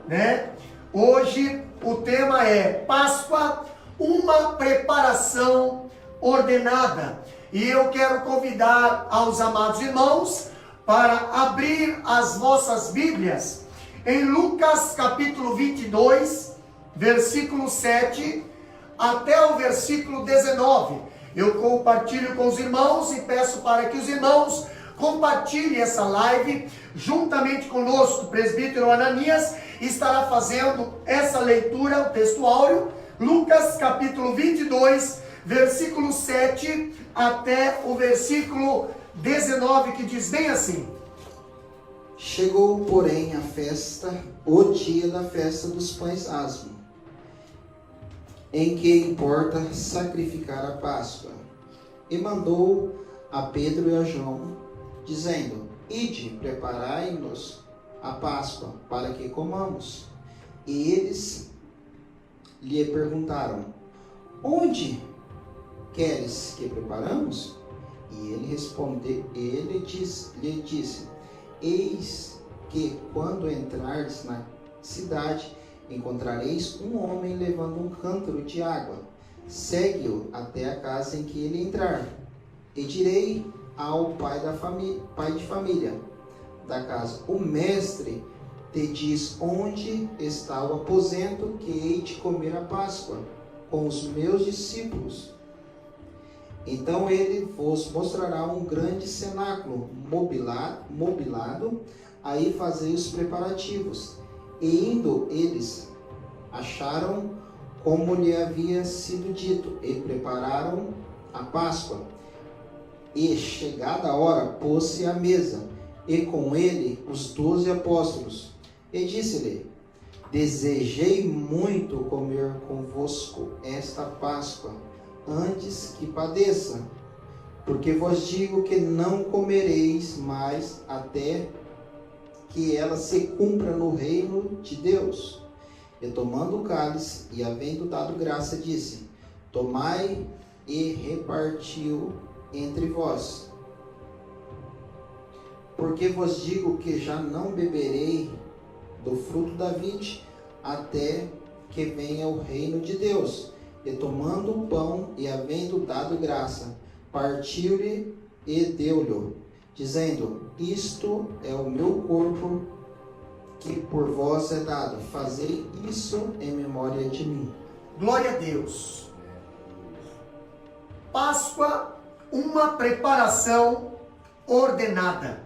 né? Hoje o tema é Páscoa, uma preparação ordenada. E eu quero convidar aos amados irmãos para abrir as vossas Bíblias em Lucas capítulo 22, versículo 7 até o versículo 19. Eu compartilho com os irmãos e peço para que os irmãos compartilhem essa live juntamente conosco. O presbítero Ananias estará fazendo essa leitura, o texto áureo, Lucas capítulo 22, versículo 7 até o versículo 19, que diz bem assim: Chegou, porém, a festa, o dia da festa dos pães asmos, em que importa sacrificar a Páscoa. E mandou a Pedro e a João, dizendo: Ide, preparai-nos a Páscoa, para que comamos. E eles lhe perguntaram: Onde queres que preparamos? E ele lhe disse: Eis que, quando entrardes na cidade, encontrareis um homem levando um cântaro de água. Segue-o até a casa em que ele entrar. E direi ao pai de família da casa: O mestre te diz onde está o aposento que hei de comer a Páscoa com os meus discípulos. Então ele vos mostrará um grande cenáculo mobilado, aí fazei os preparativos. E indo eles, acharam como lhe havia sido dito, e prepararam a Páscoa. E chegada a hora, pôs-se à mesa, e com ele os 12 apóstolos. E disse-lhe: Desejei muito comer convosco esta Páscoa, antes que padeça, porque vos digo que não comereis mais até que ela se cumpra no reino de Deus. E tomando o cálice, e havendo dado graça, disse: Tomai, e repartiu entre vós. Porque vos digo que já não beberei do fruto da vide, até que venha o reino de Deus. E tomando o pão, e havendo dado graça, partiu-lhe e deu-lhe, dizendo: Isto é o meu corpo, que por vós é dado. Fazei isso em memória de mim. Glória a Deus. Páscoa, uma preparação ordenada.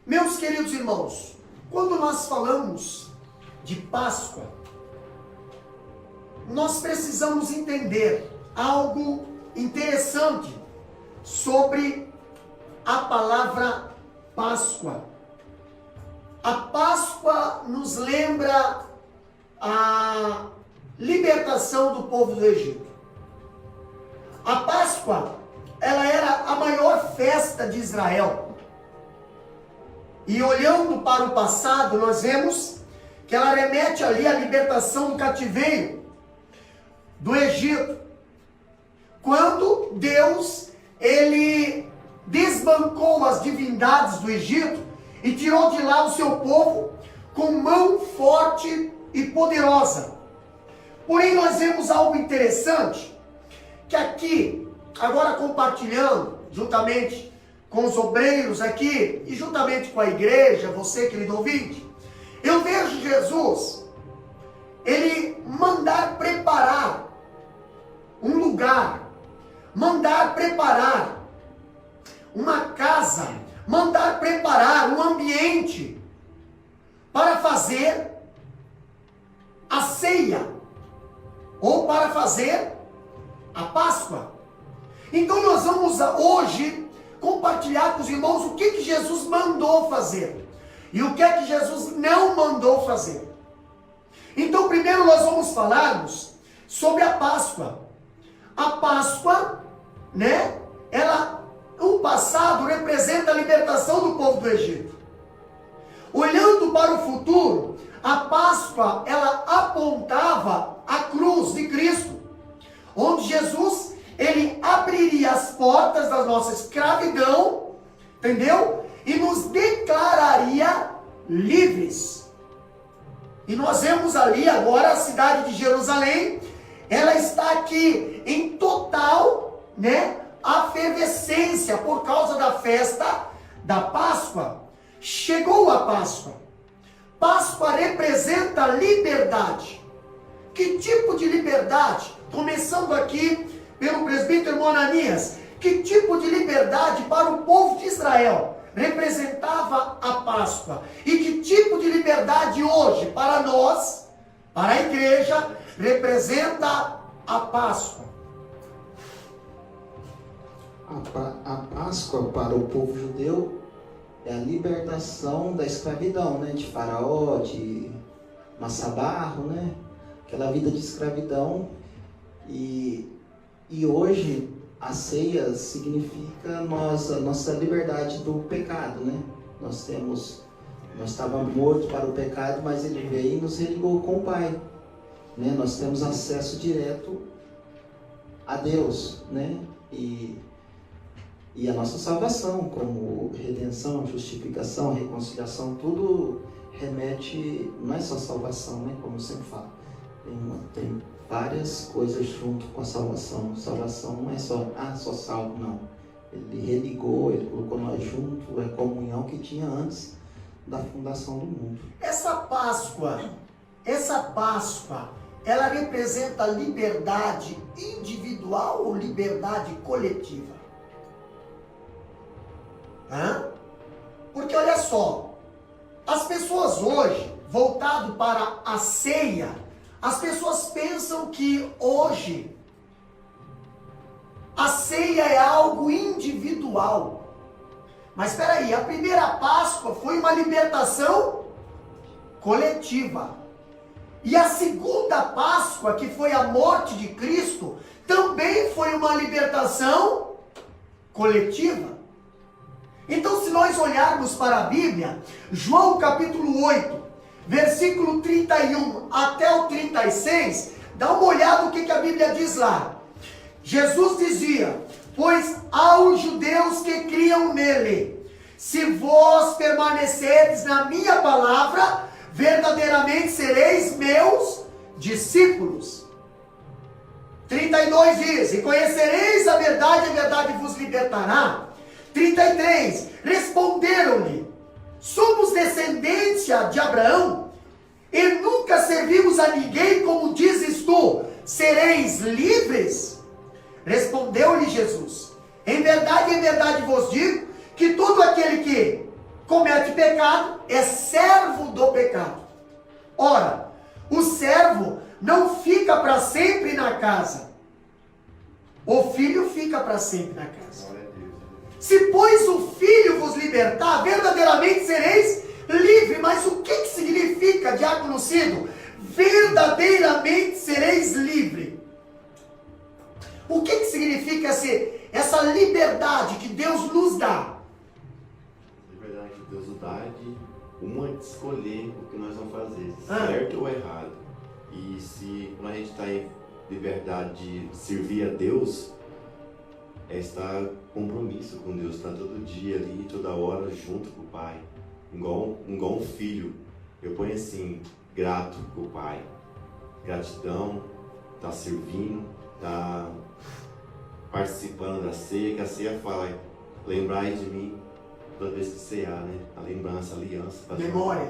Meus queridos irmãos, quando nós falamos de Páscoa, nós precisamos entender algo interessante sobre a palavra Páscoa. A Páscoa nos lembra a libertação do povo do Egito. A Páscoa, ela era a maior festa de Israel. E olhando para o passado, nós vemos que ela remete ali à libertação do cativeiro do Egito. Quando Deus, ele desbancou as divindades do Egito e tirou de lá o seu povo com mão forte e poderosa. Porém, nós vemos algo interessante, que aqui, agora compartilhando, juntamente com os obreiros aqui, e juntamente com a igreja, você querido ouvinte, eu vejo Jesus, ele mandar preparar um lugar, mandar preparar uma casa, mandar preparar um ambiente para fazer a ceia, ou para fazer a Páscoa. Então nós vamos hoje compartilhar com os irmãos o que Jesus mandou fazer e o que é que Jesus não mandou fazer. Então primeiro nós vamos falarmos sobre a Páscoa. A Páscoa, né, ela, o passado representa a libertação do povo do Egito. Olhando para o futuro, a Páscoa, ela apontava a cruz de Cristo, onde Jesus, ele abriria as portas da nossa escravidão, entendeu? E nos declararia livres. E nós vemos ali agora a cidade de Jerusalém, ela está aqui em total, efervescência por causa da festa da Páscoa. Chegou a Páscoa. Páscoa representa liberdade. Que tipo de liberdade? Começando aqui pelo presbítero irmão Ananias. Que tipo de liberdade para o povo de Israel representava a Páscoa? E que tipo de liberdade hoje para nós, para a igreja, representa a Páscoa? A Páscoa para o povo judeu é a libertação da escravidão, de Faraó, de Massabarro, aquela vida de escravidão. E hoje a ceia significa a nossa liberdade do pecado, Nós estávamos mortos para o pecado, mas ele veio e nos religou com o Pai, Nós temos acesso direto a Deus, E a nossa salvação, como redenção, justificação, reconciliação, tudo remete, não é só salvação, como eu sempre falo. Tem várias coisas junto com a salvação. Salvação não é só salvo, não. Ele religou, ele colocou nós junto, é a comunhão que tinha antes da fundação do mundo. Essa Páscoa, ela representa liberdade individual ou liberdade coletiva? Porque olha só, as pessoas hoje, voltado para a ceia, as pessoas pensam que hoje a ceia é algo individual. Mas espera aí, a primeira Páscoa foi uma libertação coletiva. E a segunda Páscoa, que foi a morte de Cristo, também foi uma libertação coletiva. Então, se nós olharmos para a Bíblia, João capítulo 8, versículo 31 até o 36, dá uma olhada no que a Bíblia diz lá. Jesus dizia: pois aos judeus que criam nele, se vós permanecerdes na minha palavra, verdadeiramente sereis meus discípulos. 32 diz: e conhecereis a verdade vos libertará. 33, responderam-lhe: somos descendência de Abraão, e nunca servimos a ninguém, como dizes tu, sereis livres? Respondeu-lhe Jesus: em verdade vos digo, que todo aquele que comete pecado é servo do pecado. Ora, o servo não fica para sempre na casa, o filho fica para sempre na casa. Se, pois, o Filho vos libertar, verdadeiramente sereis livres. Mas o que significa, diácono Cido, verdadeiramente sereis livres? O que significa essa liberdade que Deus nos dá? A liberdade que Deus nos dá é de escolher o que nós vamos fazer, certo ou errado. E se quando a gente está em liberdade de servir a Deus, é estar em compromisso com Deus, estar todo dia ali, toda hora junto com o Pai, igual um filho. Eu ponho assim, grato com o Pai, gratidão, tá servindo, tá participando da ceia, que a ceia fala: lembrai de mim toda vez que cear, a lembrança, a aliança, fazer memória,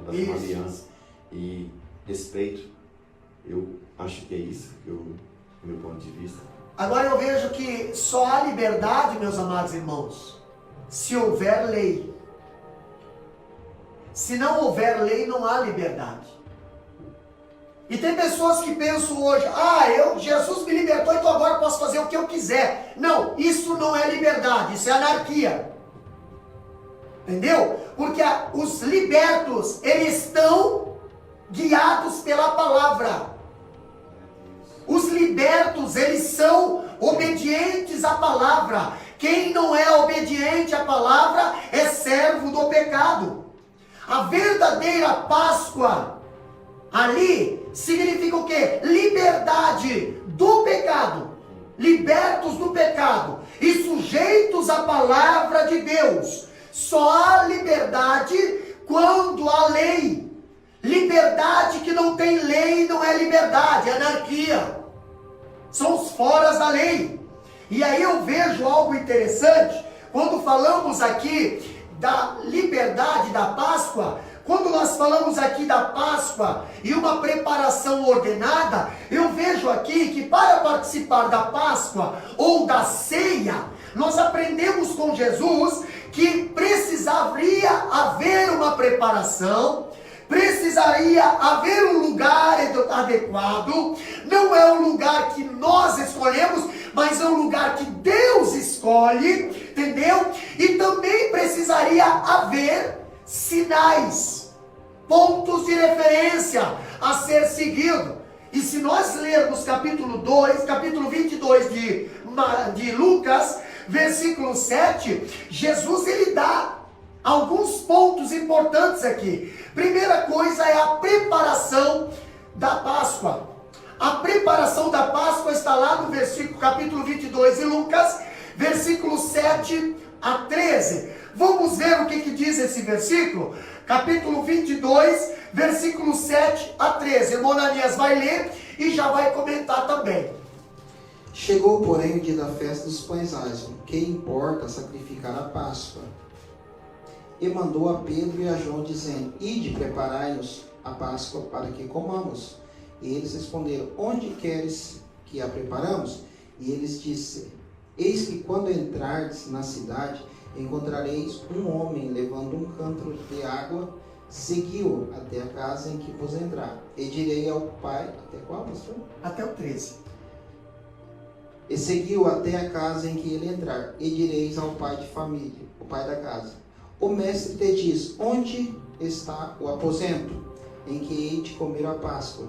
fazer uma aliança e respeito. Eu acho que é isso, do meu ponto de vista. Agora eu vejo que só há liberdade, meus amados irmãos, se houver lei. Se não houver lei, não há liberdade. E tem pessoas que pensam hoje: Jesus me libertou, então agora eu posso fazer o que eu quiser. Não, isso não é liberdade, isso é anarquia. Entendeu? Porque os libertos, eles estão guiados pela palavra. Os libertos, eles são obedientes à palavra. Quem não é obediente à palavra é servo do pecado. A verdadeira Páscoa ali significa o quê? Liberdade do pecado. Libertos do pecado e sujeitos à palavra de Deus. Só há liberdade quando há lei. Liberdade que não tem lei não é liberdade, é anarquia. São os foras da lei. E aí eu vejo algo interessante, quando falamos aqui da liberdade da Páscoa, quando nós falamos aqui da Páscoa e uma preparação ordenada, eu vejo aqui que para participar da Páscoa ou da ceia, nós aprendemos com Jesus que precisaria haver uma preparação, precisaria haver um lugar adequado. Não é um lugar que nós escolhemos, mas é um lugar que Deus escolhe, entendeu? E também precisaria haver sinais, pontos de referência a ser seguido. E se nós lermos capítulo 22 de Lucas, versículo 7, Jesus ele dá alguns pontos importantes aqui. Primeira coisa é a preparação da Páscoa. A preparação da Páscoa está lá no capítulo 22 de Lucas, versículo 7 a 13. Vamos ver o que diz esse versículo? Capítulo 22, versículo 7 a 13. Irmão Ananias vai ler e já vai comentar também. Chegou, porém, o dia da festa dos pães asmos, que importa sacrificar a Páscoa. E mandou a Pedro e a João, dizendo: Ide, preparai-nos a Páscoa para que comamos. E eles responderam: Onde queres que a preparamos? E eles disseram: Eis que quando entrardes na cidade, encontrareis um homem levando um cântaro de água, segui-o até a casa em que vos entrar. E direi ao pai... Até qual, pastor? Até o 13. E seguiu até a casa em que ele entrar, e direis ao pai de família, o pai da casa: O mestre te diz: Onde está o aposento em que hei de comer a Páscoa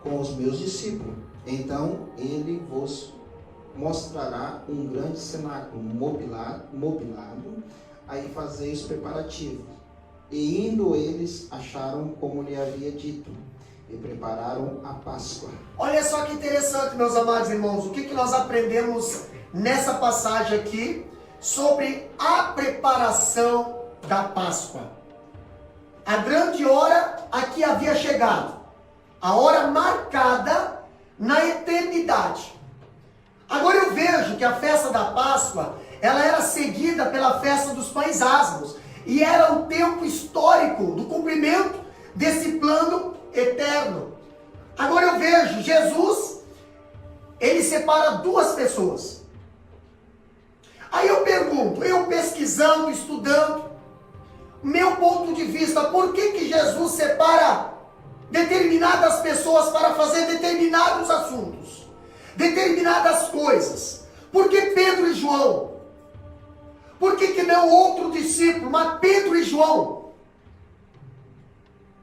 com os meus discípulos? Então ele vos mostrará um grande cenáculo mobilado, aí fazeis preparativos. E indo eles, acharam como lhe havia dito, e prepararam a Páscoa. Olha só que interessante, meus amados irmãos, o que nós aprendemos nessa passagem aqui sobre a preparação da Páscoa. A grande hora aqui havia chegado, a hora marcada na eternidade. Agora eu vejo que a festa da Páscoa, ela era seguida pela festa dos pães asmos, e era o tempo histórico do cumprimento desse plano eterno. Agora eu vejo Jesus, ele separa duas pessoas. Aí eu pergunto, eu pesquisando, estudando, meu ponto de vista, por que Jesus separa determinadas pessoas para fazer determinados assuntos, determinadas coisas? Por que Pedro e João? Por que não outro discípulo, mas Pedro e João?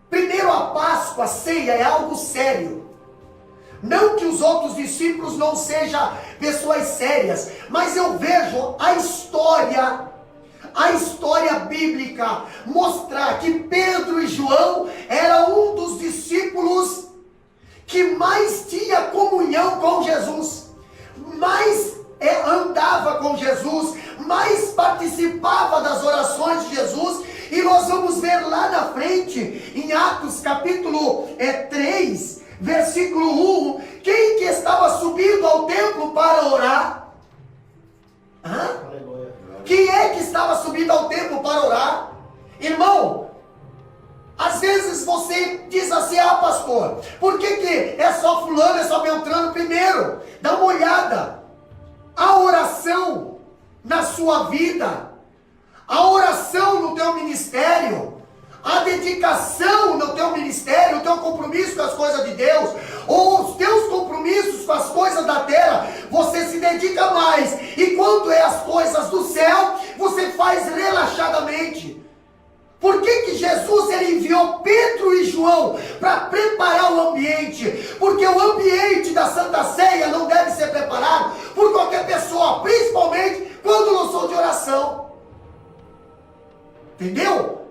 Primeiro, a Páscoa, a ceia é algo sério. Não que os outros discípulos não sejam pessoas sérias, mas eu vejo a história bíblica mostrar que Pedro e João eram um dos discípulos que mais tinha comunhão com Jesus, mais andava com Jesus, mais participava das orações de Jesus. E nós vamos ver lá na frente, em Atos capítulo 3, versículo 1, quem que estava subindo ao templo para orar? Quem é que estava subindo ao templo para orar? Irmão, às vezes você diz assim: ah, pastor, por que é só fulano, é só Beltrano? Primeiro, dá uma olhada. A oração na sua vida, a oração no teu ministério, a dedicação no teu ministério, o teu compromisso com as coisas de Deus, ou os teus compromissos com as coisas da terra, você se dedica mais. E quando é as coisas do céu, você faz relaxadamente. Por que Jesus ele enviou Pedro e João para preparar o ambiente? Porque o ambiente da Santa Ceia não deve ser preparado por qualquer pessoa, principalmente quando não sou de oração. Entendeu?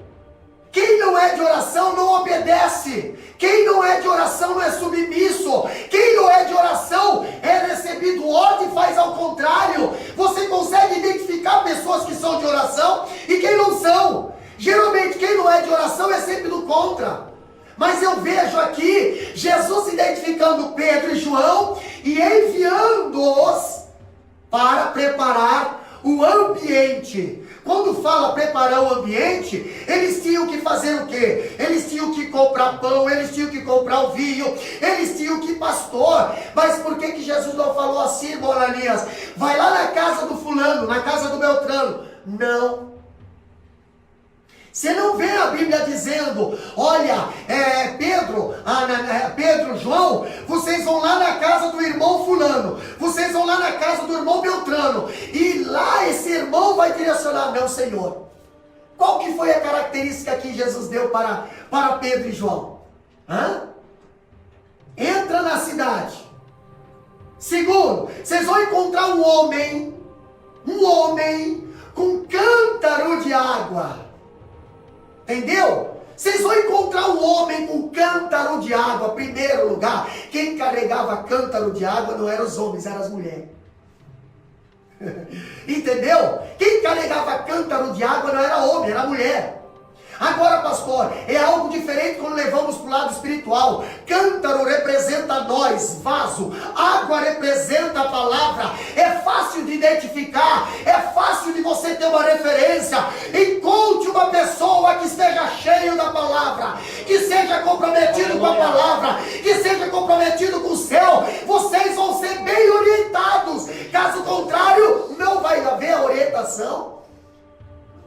Quem não é de oração não obedece. Quem não é de oração não é submisso. Quem não é de oração é recebido ordem e faz ao contrário. Você consegue identificar pessoas que são de oração e quem não são. Geralmente quem não é de oração é sempre do contra. Mas Mas eu vejo aqui Jesus identificando Pedro e João e enviando-os para preparar o ambiente. Quando fala preparar o ambiente, eles tinham que fazer o quê? Eles tinham que comprar pão, eles tinham que comprar o vinho, eles tinham que pastor. Mas por que Jesus não falou assim, irmão Ananias? Vai lá na casa do fulano, na casa do Beltrano. Não. Você não vê a Bíblia dizendo, olha, Pedro, João, vocês vão lá na casa do irmão fulano, vocês vão lá na casa do irmão Beltrano, e lá esse irmão vai direcionar. Não, Senhor. Qual que foi a característica que Jesus deu para Pedro e João? Entra na cidade. Segundo, vocês vão encontrar um homem com cântaro de água. Entendeu? Vocês vão encontrar um homem com cântaro de água. Primeiro lugar, quem carregava cântaro de água não eram os homens, eram as mulheres. Entendeu? Quem carregava cântaro de água não era homem, era mulher. Agora, pastor, é algo diferente quando levamos para o lado espiritual. Cântaro representa nós, vaso. Água representa a palavra. É fácil de identificar, é fácil de você ter uma referência. Encontre uma pessoa que esteja cheio da palavra, que seja comprometido com a palavra, que seja comprometido com o céu. Vocês vão ser bem orientados. Caso contrário, não vai haver orientação.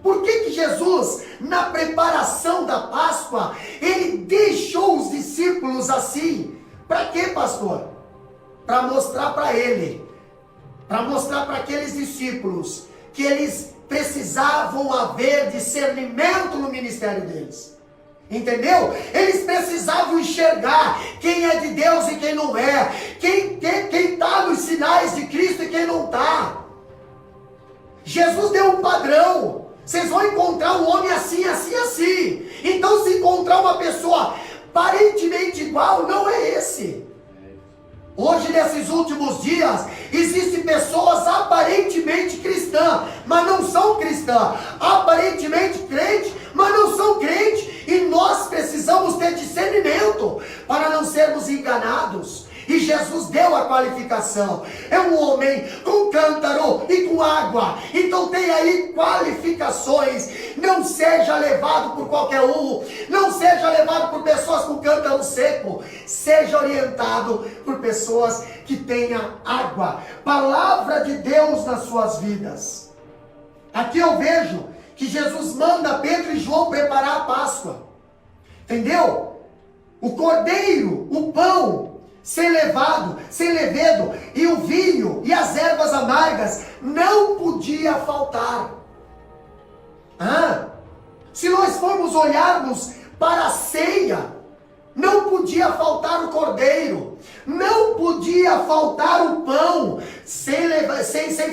Por que Jesus, na preparação da Páscoa, ele deixou os discípulos assim? Para quê, pastor? Para mostrar para ele, para mostrar para aqueles discípulos que eles precisavam haver discernimento no ministério deles. Entendeu? Eles precisavam enxergar quem é de Deus e quem não é, quem está nos sinais de Cristo e quem não está. Jesus deu um padrão. Vocês vão encontrar um homem assim, assim, assim. Então, se encontrar uma pessoa aparentemente igual, não é esse. Hoje, nesses últimos dias, existem pessoas aparentemente cristãs, mas não são cristãs. Aparentemente crentes, mas não são crentes. E nós precisamos ter discernimento para não sermos enganados. E Jesus deu a qualificação. É um homem com cântaro e com água. Então tem aí qualificações. Não seja levado por qualquer um. Não seja levado por pessoas com cântaro seco. Seja orientado por pessoas que tenham água. Palavra de Deus nas suas vidas. Aqui eu vejo que Jesus manda Pedro e João preparar a Páscoa. Entendeu? O cordeiro, o pão sem levado, sem levedo, e o vinho e as ervas amargas não podia faltar. Se nós formos olharmos para a ceia, não podia faltar o cordeiro, não podia faltar o pão sem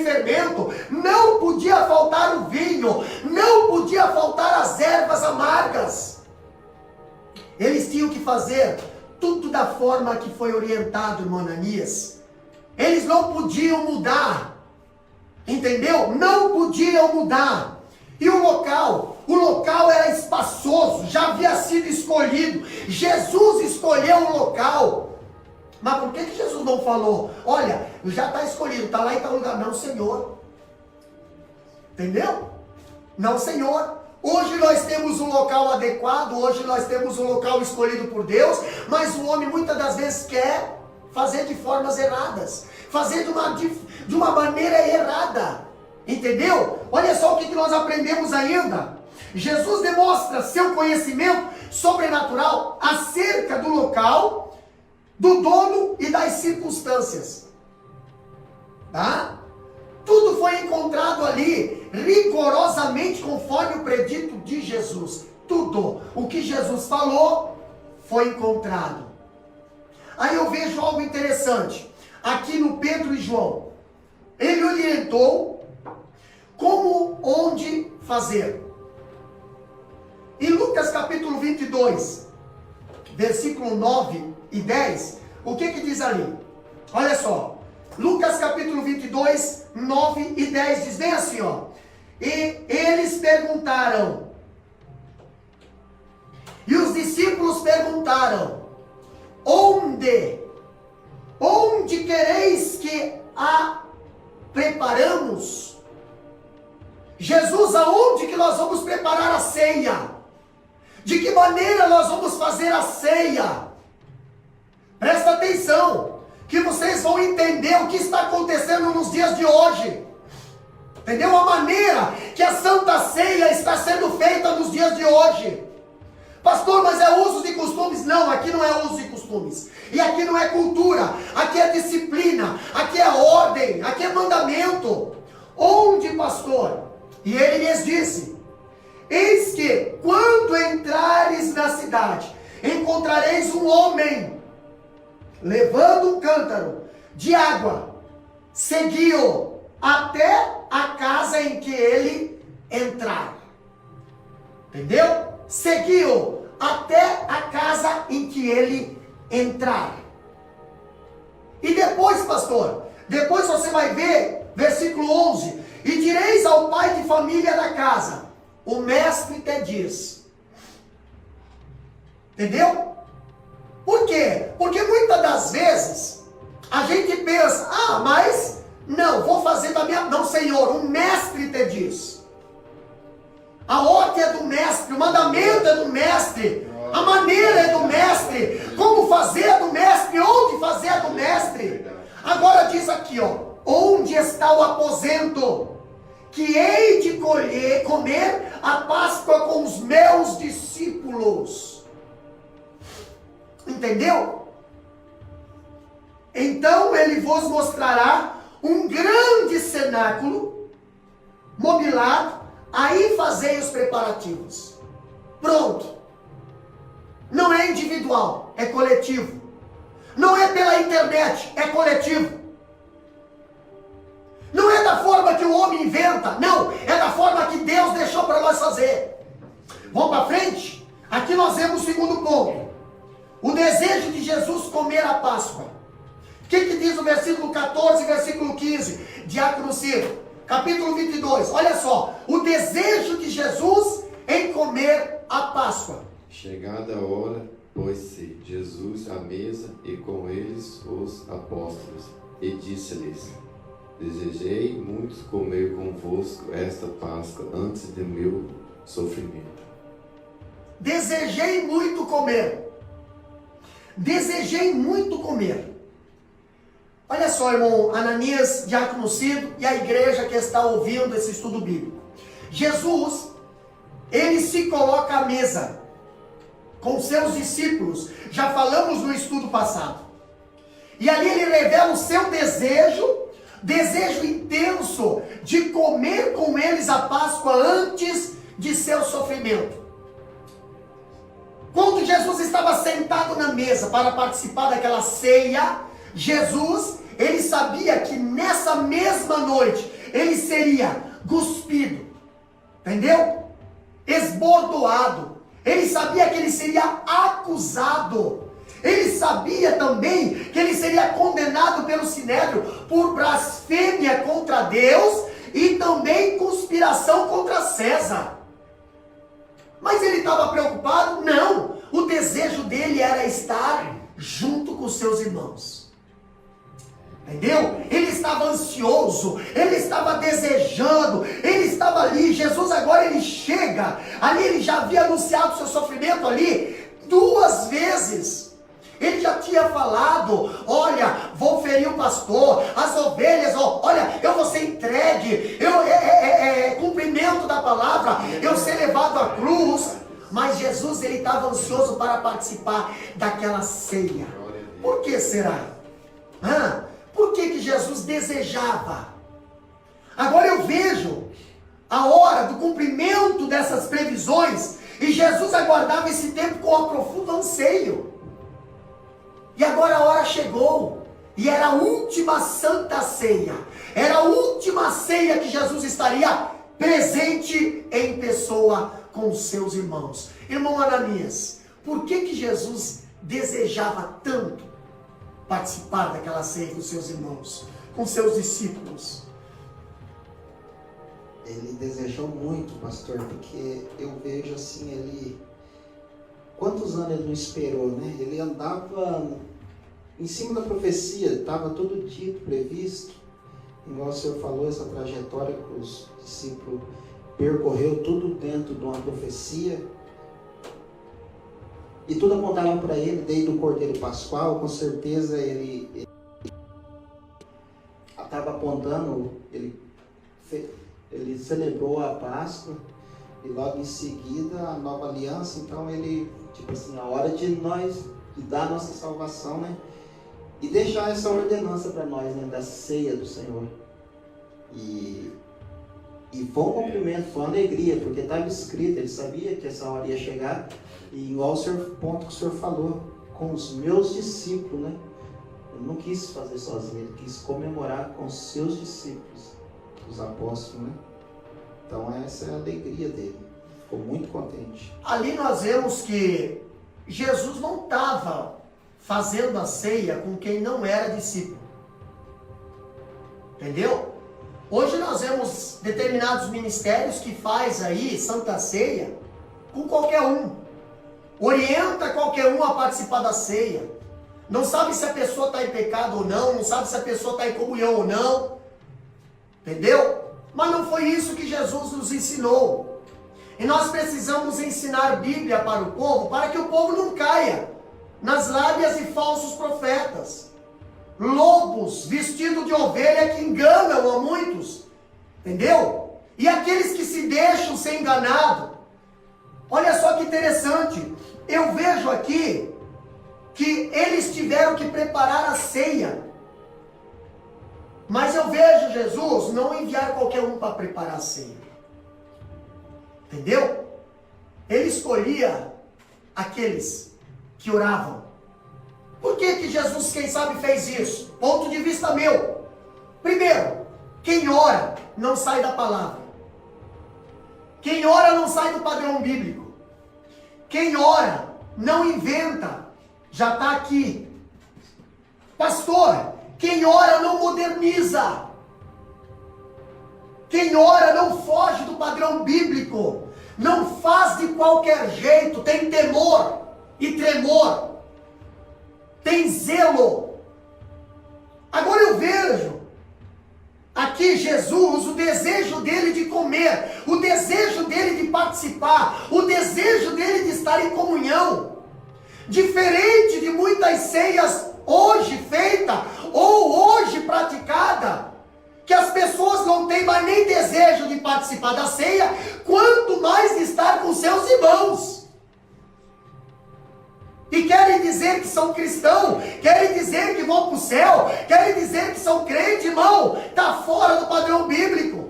fermento, não podia faltar o vinho, não podia faltar as ervas amargas. Eles tinham que fazer tudo da forma que foi orientado, irmão Ananias. Eles não podiam mudar. Entendeu? Não podiam mudar. E o local era espaçoso, já havia sido escolhido. Jesus escolheu o local. Mas por que Jesus não falou, olha, já está escolhido, está lá em tal lugar? Não, Senhor. Entendeu? Não, Senhor. Hoje nós temos um local adequado, hoje nós temos um local escolhido por Deus, mas o homem muitas das vezes quer fazer de formas erradas, fazer de uma maneira errada, entendeu? Olha só o que nós aprendemos ainda. Jesus demonstra seu conhecimento sobrenatural acerca do local, do dono e das circunstâncias, tá? Tudo foi encontrado ali, rigorosamente conforme o predito de Jesus. Tudo o que Jesus falou foi encontrado. Aí eu vejo algo interessante. Aqui no Pedro e João. Ele orientou como, onde fazer. Em Lucas capítulo 22, versículo 9 e 10, o que diz ali? Olha só. Lucas capítulo 22, 9 e 10 diz bem assim, ó. E eles perguntaram: E os discípulos perguntaram: onde quereis que a preparamos? Jesus, aonde que nós vamos preparar a ceia? De que maneira nós vamos fazer a ceia? Presta atenção, que vocês vão entender o que está acontecendo nos dias de hoje. Entendeu? A maneira que a Santa Ceia está sendo feita nos dias de hoje. Pastor, mas é usos e costumes? Não, aqui não é usos e costumes. E aqui não é cultura, aqui é disciplina, aqui é ordem, aqui é mandamento. Onde, pastor? E ele lhes disse: eis que, quando entrares na cidade, encontrareis um homem levando um cântaro de água. Segui-o até a casa em que ele entrar. Entendeu? Segui-o até a casa em que ele entrar. E depois, pastor, depois você vai ver, versículo 11: e direis ao pai de família da casa: o mestre te diz. Entendeu? Por quê? Porque muitas das vezes a gente pensa: ah, mas não, vou fazer da minha... Não, Senhor, o mestre te diz. A ordem é do mestre, o mandamento é do mestre, a maneira é do mestre, como fazer é do mestre, onde fazer é do mestre. Agora diz aqui, ó: onde está o aposento que hei de comer a Páscoa com os meus discípulos? Entendeu? Então ele vos mostrará um grande cenáculo mobilado, aí fazei os preparativos. Pronto. Não é individual, é coletivo. Não é pela internet, é coletivo. Não é da forma que o homem inventa, não, é da forma que Deus deixou para nós fazer. Vamos para frente? Aqui nós vemos o segundo ponto: o desejo de Jesus comer a Páscoa. O que diz o versículo 14 e versículo 15? Diácono Ciro, capítulo 22, olha só: o desejo de Jesus em comer a Páscoa. Chegada a hora, pôs-se Jesus à mesa e com eles os apóstolos, e disse-lhes: desejei muito comer convosco esta Páscoa antes do meu sofrimento. Desejei muito comer. Desejei muito comer. Olha só, irmão Ananias, diácono Cido e a igreja que está ouvindo esse estudo bíblico. Jesus, ele se coloca à mesa com seus discípulos. Já falamos no estudo passado. E ali ele revela o seu desejo intenso de comer com eles a Páscoa antes de seu sofrimento. Quando Jesus estava sentado na mesa para participar daquela ceia, Jesus, ele sabia que nessa mesma noite ele seria cuspido, entendeu? Esbordoado. Ele sabia que ele seria acusado. Ele sabia também que ele seria condenado pelo Sinédrio por blasfêmia contra Deus e também conspiração contra César. Mas ele estava preocupado? Não. O desejo dele era estar junto com seus irmãos. Entendeu? Ele estava ansioso, ele estava desejando, ele estava ali. Jesus agora ele chega, ali ele já havia anunciado o seu sofrimento ali 2 vezes. Ele já tinha falado: olha, vou ferir o pastor, as ovelhas, olha, eu vou ser entregue, cumprimento da palavra, eu ser levado à cruz. Mas Jesus ele estava ansioso para participar daquela ceia. Por que será? Por que Jesus desejava? Agora eu vejo a hora do cumprimento dessas previsões, e Jesus aguardava esse tempo com um profundo anseio. E agora a hora chegou, e era a última santa ceia, era a última ceia que Jesus estaria presente em pessoa com os seus irmãos. Irmão Ananias, por que Jesus desejava tanto participar daquela ceia com seus irmãos, com seus discípulos? Ele desejou muito, pastor, porque eu vejo assim, Quantos anos ele não esperou, né? Ele andava em cima da profecia, estava tudo dito, previsto. Igual o Senhor falou, essa trajetória que os discípulos percorreu, tudo dentro de uma profecia. E tudo apontava para ele, desde o Cordeiro Pascual, com certeza ele estava apontando, ele celebrou a Páscoa e logo em seguida a nova aliança. Então ele, tipo assim, a hora de nós, de dar a nossa salvação, né? E deixar essa ordenança para nós, né? Da ceia do Senhor. E foi um cumprimento, foi uma alegria, porque estava escrito, ele sabia que essa hora ia chegar. E igual o ponto que o Senhor falou, com os meus discípulos, né? Ele não quis fazer sozinho, ele quis comemorar com os seus discípulos, os apóstolos, né? Então essa é a alegria dele. Ficou muito contente. Ali nós vemos que Jesus não estava fazendo a ceia com quem não era discípulo. Entendeu? Hoje nós vemos determinados ministérios que faz aí Santa Ceia com qualquer um. Orienta qualquer um a participar da ceia. Não sabe se a pessoa está em pecado ou não, não sabe se a pessoa está em comunhão ou não. Entendeu? Mas não foi isso que Jesus nos ensinou. E nós precisamos ensinar a Bíblia para o povo, para que o povo não caia nas lábias de falsos profetas. Lobos vestidos de ovelha que enganam a muitos. Entendeu? E aqueles que se deixam ser enganados. Olha só que interessante. Eu vejo aqui que eles tiveram que preparar a ceia. Mas eu vejo Jesus não enviar qualquer um para preparar a ceia. Entendeu? Ele escolhia aqueles que oravam. Por que Jesus, quem sabe, fez isso? Ponto de vista meu. Primeiro, quem ora não sai da palavra. Quem ora não sai do padrão bíblico. Quem ora não inventa, já está aqui. Pastor, quem ora não moderniza. Quem ora não foge do padrão bíblico. Não faz de qualquer jeito. Tem temor e tremor. Tem zelo. Agora eu vejo aqui Jesus, o desejo dele de comer, o desejo dele de participar, o desejo dele de estar em comunhão. Diferente de muitas ceias hoje feitas ou hoje praticada, que as pessoas não têm mais nem desejo de participar da ceia, quanto mais de estar com seus irmãos. E querem dizer que são cristãos, querem dizer que vão para o céu, querem dizer que são crentes, irmão. Está fora do padrão bíblico.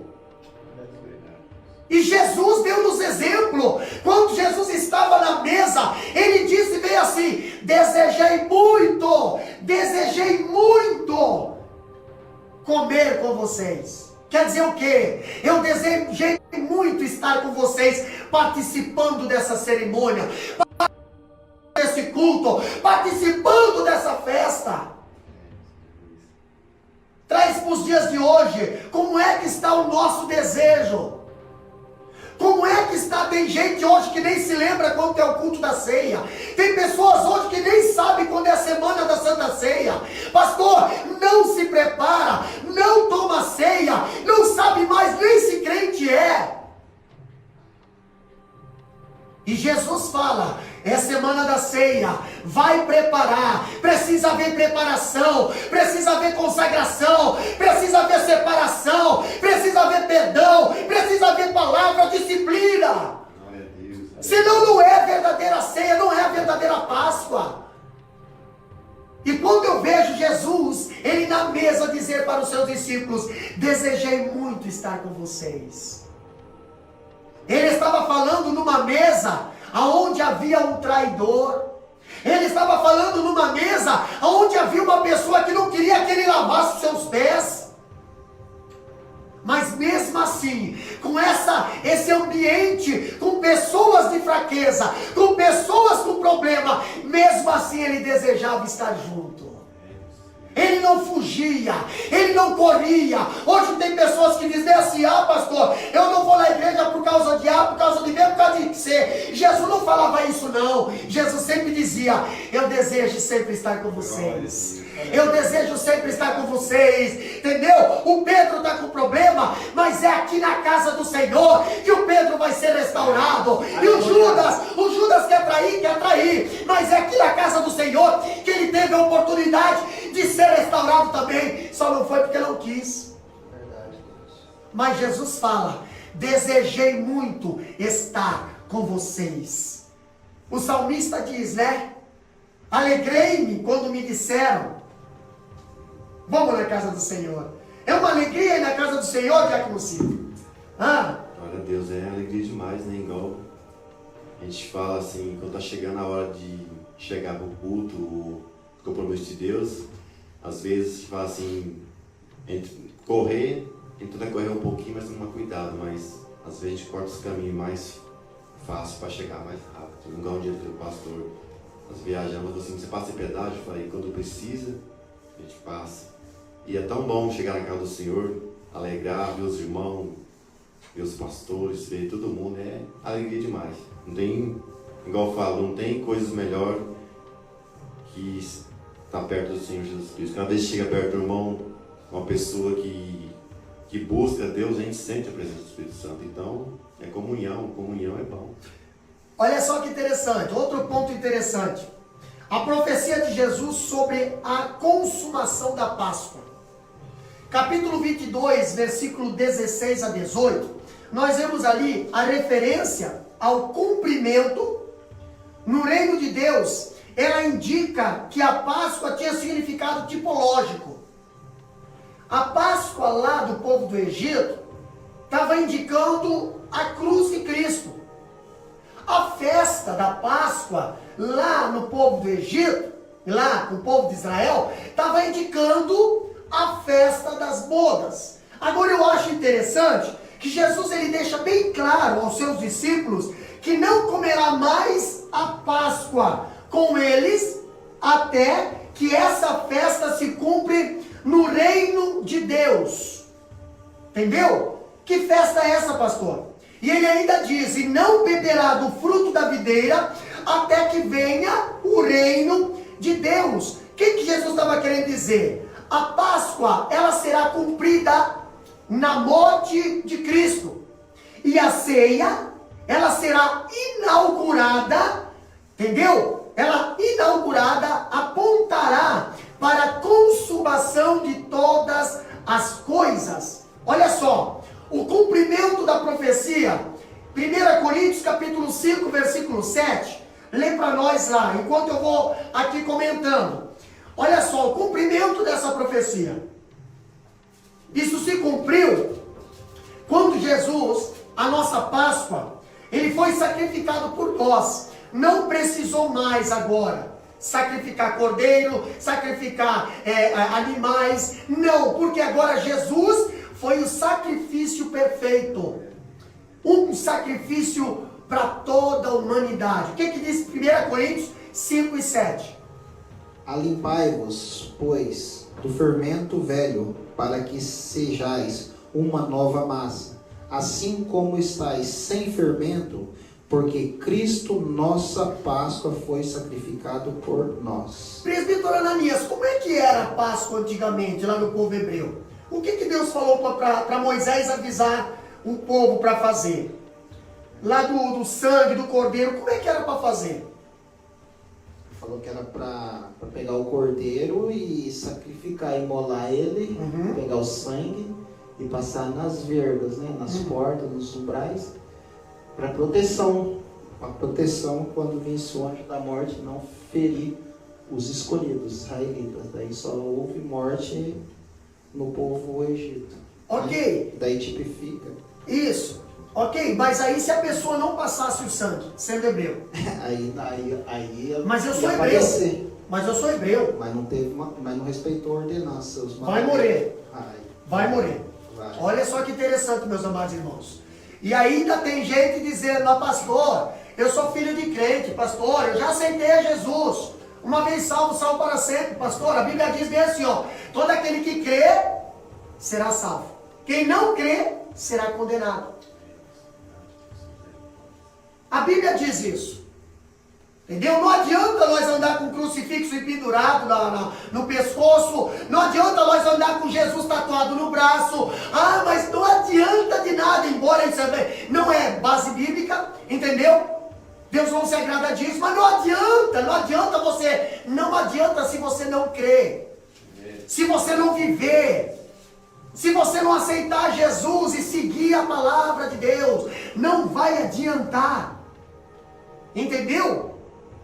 E Jesus deu-nos exemplo. Quando Jesus estava na mesa, ele disse bem assim: desejei muito comer com vocês. Quer dizer o quê? Eu desejei muito estar com vocês, participando dessa cerimônia, desse culto, participando dessa festa. Traz para os dias de hoje, como é que está o nosso desejo? Como é que está? Tem gente hoje que nem se lembra quando é o culto da ceia. Tem pessoas hoje que nem sabem quando é a semana da Santa Ceia. Pastor, não se prepara, não toma ceia, não sabe mais nem se crente é. E Jesus fala, é semana da ceia, vai preparar, precisa haver preparação, precisa haver consagração, precisa haver separação, precisa haver perdão, precisa haver palavra, disciplina. Senão não é a verdadeira ceia, não é a verdadeira Páscoa. E quando eu vejo Jesus, ele na mesa dizer para os seus discípulos, desejei muito estar com vocês. Ele estava falando numa mesa onde havia um traidor. Ele estava falando numa mesa onde havia uma pessoa que não queria que ele lavasse os seus pés. Mas mesmo assim, com esse ambiente, com pessoas de fraqueza, com pessoas com problema, mesmo assim ele desejava estar junto. Ele não fugia, ele não não corria. Hoje tem pessoas que dizem assim: ah, pastor, eu não vou na igreja por causa de A, por causa de B, por causa de C. Jesus não falava isso não. Jesus sempre dizia: eu desejo sempre estar com vocês. Eu desejo sempre estar com vocês, entendeu? O Pedro está com problema, mas é aqui na casa do Senhor que o Pedro vai ser restaurado. E o Judas quer trair, mas é aqui na casa do Senhor que ele teve a oportunidade de ser restaurado também. Só não foi porque não quis. Mas Jesus fala: desejei muito estar com vocês. O salmista diz, né? Alegrei-me quando me disseram: vamos na casa do Senhor. É uma alegria ir na casa do Senhor, Diácono Ciro. Glória a Deus, é alegria demais, né? Igual a gente fala assim, quando tá chegando a hora de chegar pro culto, o compromisso de Deus, às vezes a gente fala assim, correr, tenta correr um pouquinho, mas tomar cuidado, mas às vezes a gente corta os caminhos mais fáceis para chegar mais rápido. Igual um dia do pastor, nós viajamos assim, você passa em pedágio, eu falei, quando precisa, a gente passa. E é tão bom chegar na casa do Senhor, alegrar, ver os irmãos, ver os pastores, ver todo mundo, é alegria demais. Não tem, igual eu falo, não tem coisas melhor que estar perto do Senhor Jesus Cristo. Cada vez que chega perto do irmão, uma pessoa que busca Deus, a gente sente a presença do Espírito Santo. Então, é comunhão é bom. Olha só que interessante, outro ponto interessante. A profecia de Jesus sobre a consumação da Páscoa. Capítulo 22, versículo 16 a 18, nós vemos ali a referência ao cumprimento no reino de Deus. Ela indica que a Páscoa tinha significado tipológico. A Páscoa lá do povo do Egito estava indicando a cruz de Cristo. A festa da Páscoa lá no povo do Egito, lá no povo de Israel, estava indicando a festa das bodas. Agora eu acho interessante que Jesus ele deixa bem claro aos seus discípulos que não comerá mais a Páscoa com eles até que essa festa se cumpre no reino de Deus. Entendeu? Que festa é essa, pastor? E ele ainda diz: e não beberá do fruto da videira até que venha o reino de Deus. O que Jesus estava querendo dizer? A Páscoa, ela será cumprida na morte de Cristo. E a ceia, ela será inaugurada, entendeu? Ela inaugurada apontará para a consumação de todas as coisas. Olha só, o cumprimento da profecia, 1 Coríntios capítulo 5, versículo 7, lê para nós lá, enquanto eu vou aqui comentando. Olha só, o cumprimento dessa profecia. Isso se cumpriu quando Jesus, a nossa Páscoa, ele foi sacrificado por nós. Não precisou mais agora sacrificar cordeiro, sacrificar animais. Não, porque agora Jesus foi o sacrifício perfeito. Um sacrifício para toda a humanidade. O que diz 1 Coríntios 5 e 7? Alimpai-vos, pois, do fermento velho, para que sejais uma nova massa, assim como estáis sem fermento, porque Cristo, nossa Páscoa, foi sacrificado por nós. Presbítero Ananias, como é que era a Páscoa antigamente, lá no povo hebreu? O que Deus falou para Moisés avisar o povo para fazer? Lá do sangue, do cordeiro, como é que era para fazer? Falou que era para pegar o cordeiro e sacrificar, imolar ele, pegar o sangue e passar nas vergas, né? Nas portas, nos umbrais, para proteção. Para proteção quando vinha o anjo da morte, não ferir os escolhidos, israelitas. Daí só houve morte no povo egito. Ok. Daí tipifica. Isso. Ok, mas aí se a pessoa não passasse o sangue, sendo hebreu. Mas eu sou hebreu. Aparecer. Mas eu sou hebreu. Mas não respeitou a ordenança. Vai morrer. Vai morrer. Vai. Olha só que interessante, meus amados irmãos. E ainda tem gente dizendo: pastor, eu sou filho de crente, pastor, eu já aceitei a Jesus. Uma vez salvo, salvo para sempre, pastor. A Bíblia diz bem assim, todo aquele que crê será salvo. Quem não crê, será condenado. A Bíblia diz isso. Entendeu? Não adianta nós andar com crucifixo pendurado no pescoço. Não adianta nós andar com Jesus tatuado no braço. Ah, mas não adianta de nada, embora isso não é base bíblica, entendeu? Deus não se agrada disso, mas não adianta você, não adianta se você não crer, se você não viver, se você não aceitar Jesus e seguir a palavra de Deus, não vai adiantar, entendeu?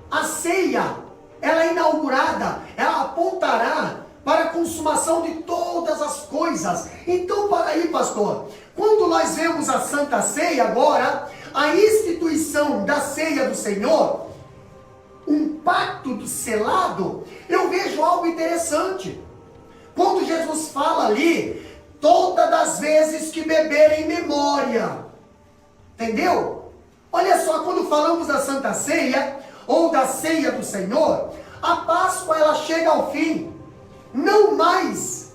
A ceia, ela é inaugurada, ela apontará para a consumação de todas as coisas. Então, para aí, pastor, quando nós vemos a Santa Ceia agora, a instituição da ceia do Senhor, um pacto do selado, eu vejo algo interessante. Quando Jesus fala ali, todas as vezes que beberem em memória, entendeu? Olha só, quando falamos da Santa Ceia, ou da ceia do Senhor, a Páscoa ela chega ao fim. Não mais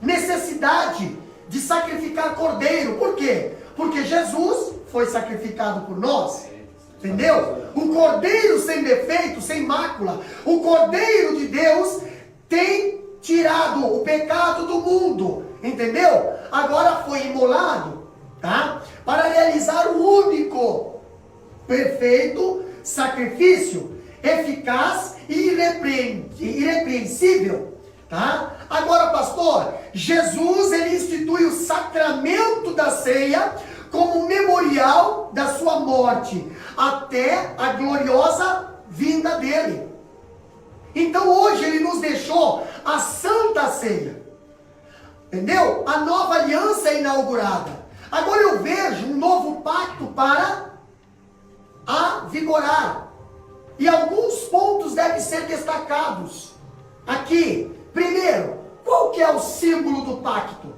necessidade de sacrificar cordeiro. Por quê? Porque Jesus foi sacrificado por nós. Entendeu? O cordeiro sem defeito, sem mácula, o cordeiro de Deus tem tirado o pecado do mundo. Entendeu? Agora foi imolado, tá? Para realizar o único, perfeito sacrifício, eficaz e irrepreensível, tá? Agora, pastor, Jesus ele institui o sacramento da ceia como memorial da sua morte até a gloriosa vinda dele. Então hoje ele nos deixou a Santa Ceia, entendeu? A nova aliança é inaugurada. Agora eu vejo um novo pacto para a vigorar. E alguns pontos devem ser destacados aqui. Primeiro, qual que é o símbolo do pacto?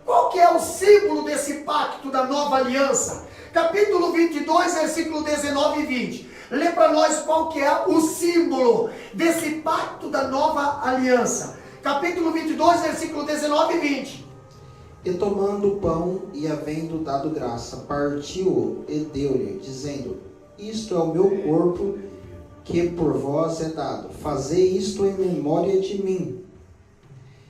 Qual que é o símbolo desse pacto da nova aliança? Capítulo 22, versículo 19 e 20. Lê para nós qual que é o símbolo desse pacto da nova aliança. Capítulo 22, versículo 19 e 20. E tomando o pão e havendo dado graça, partiu e deu-lhe, dizendo: isto é o meu corpo, que por vós é dado. Fazei isto em memória de mim.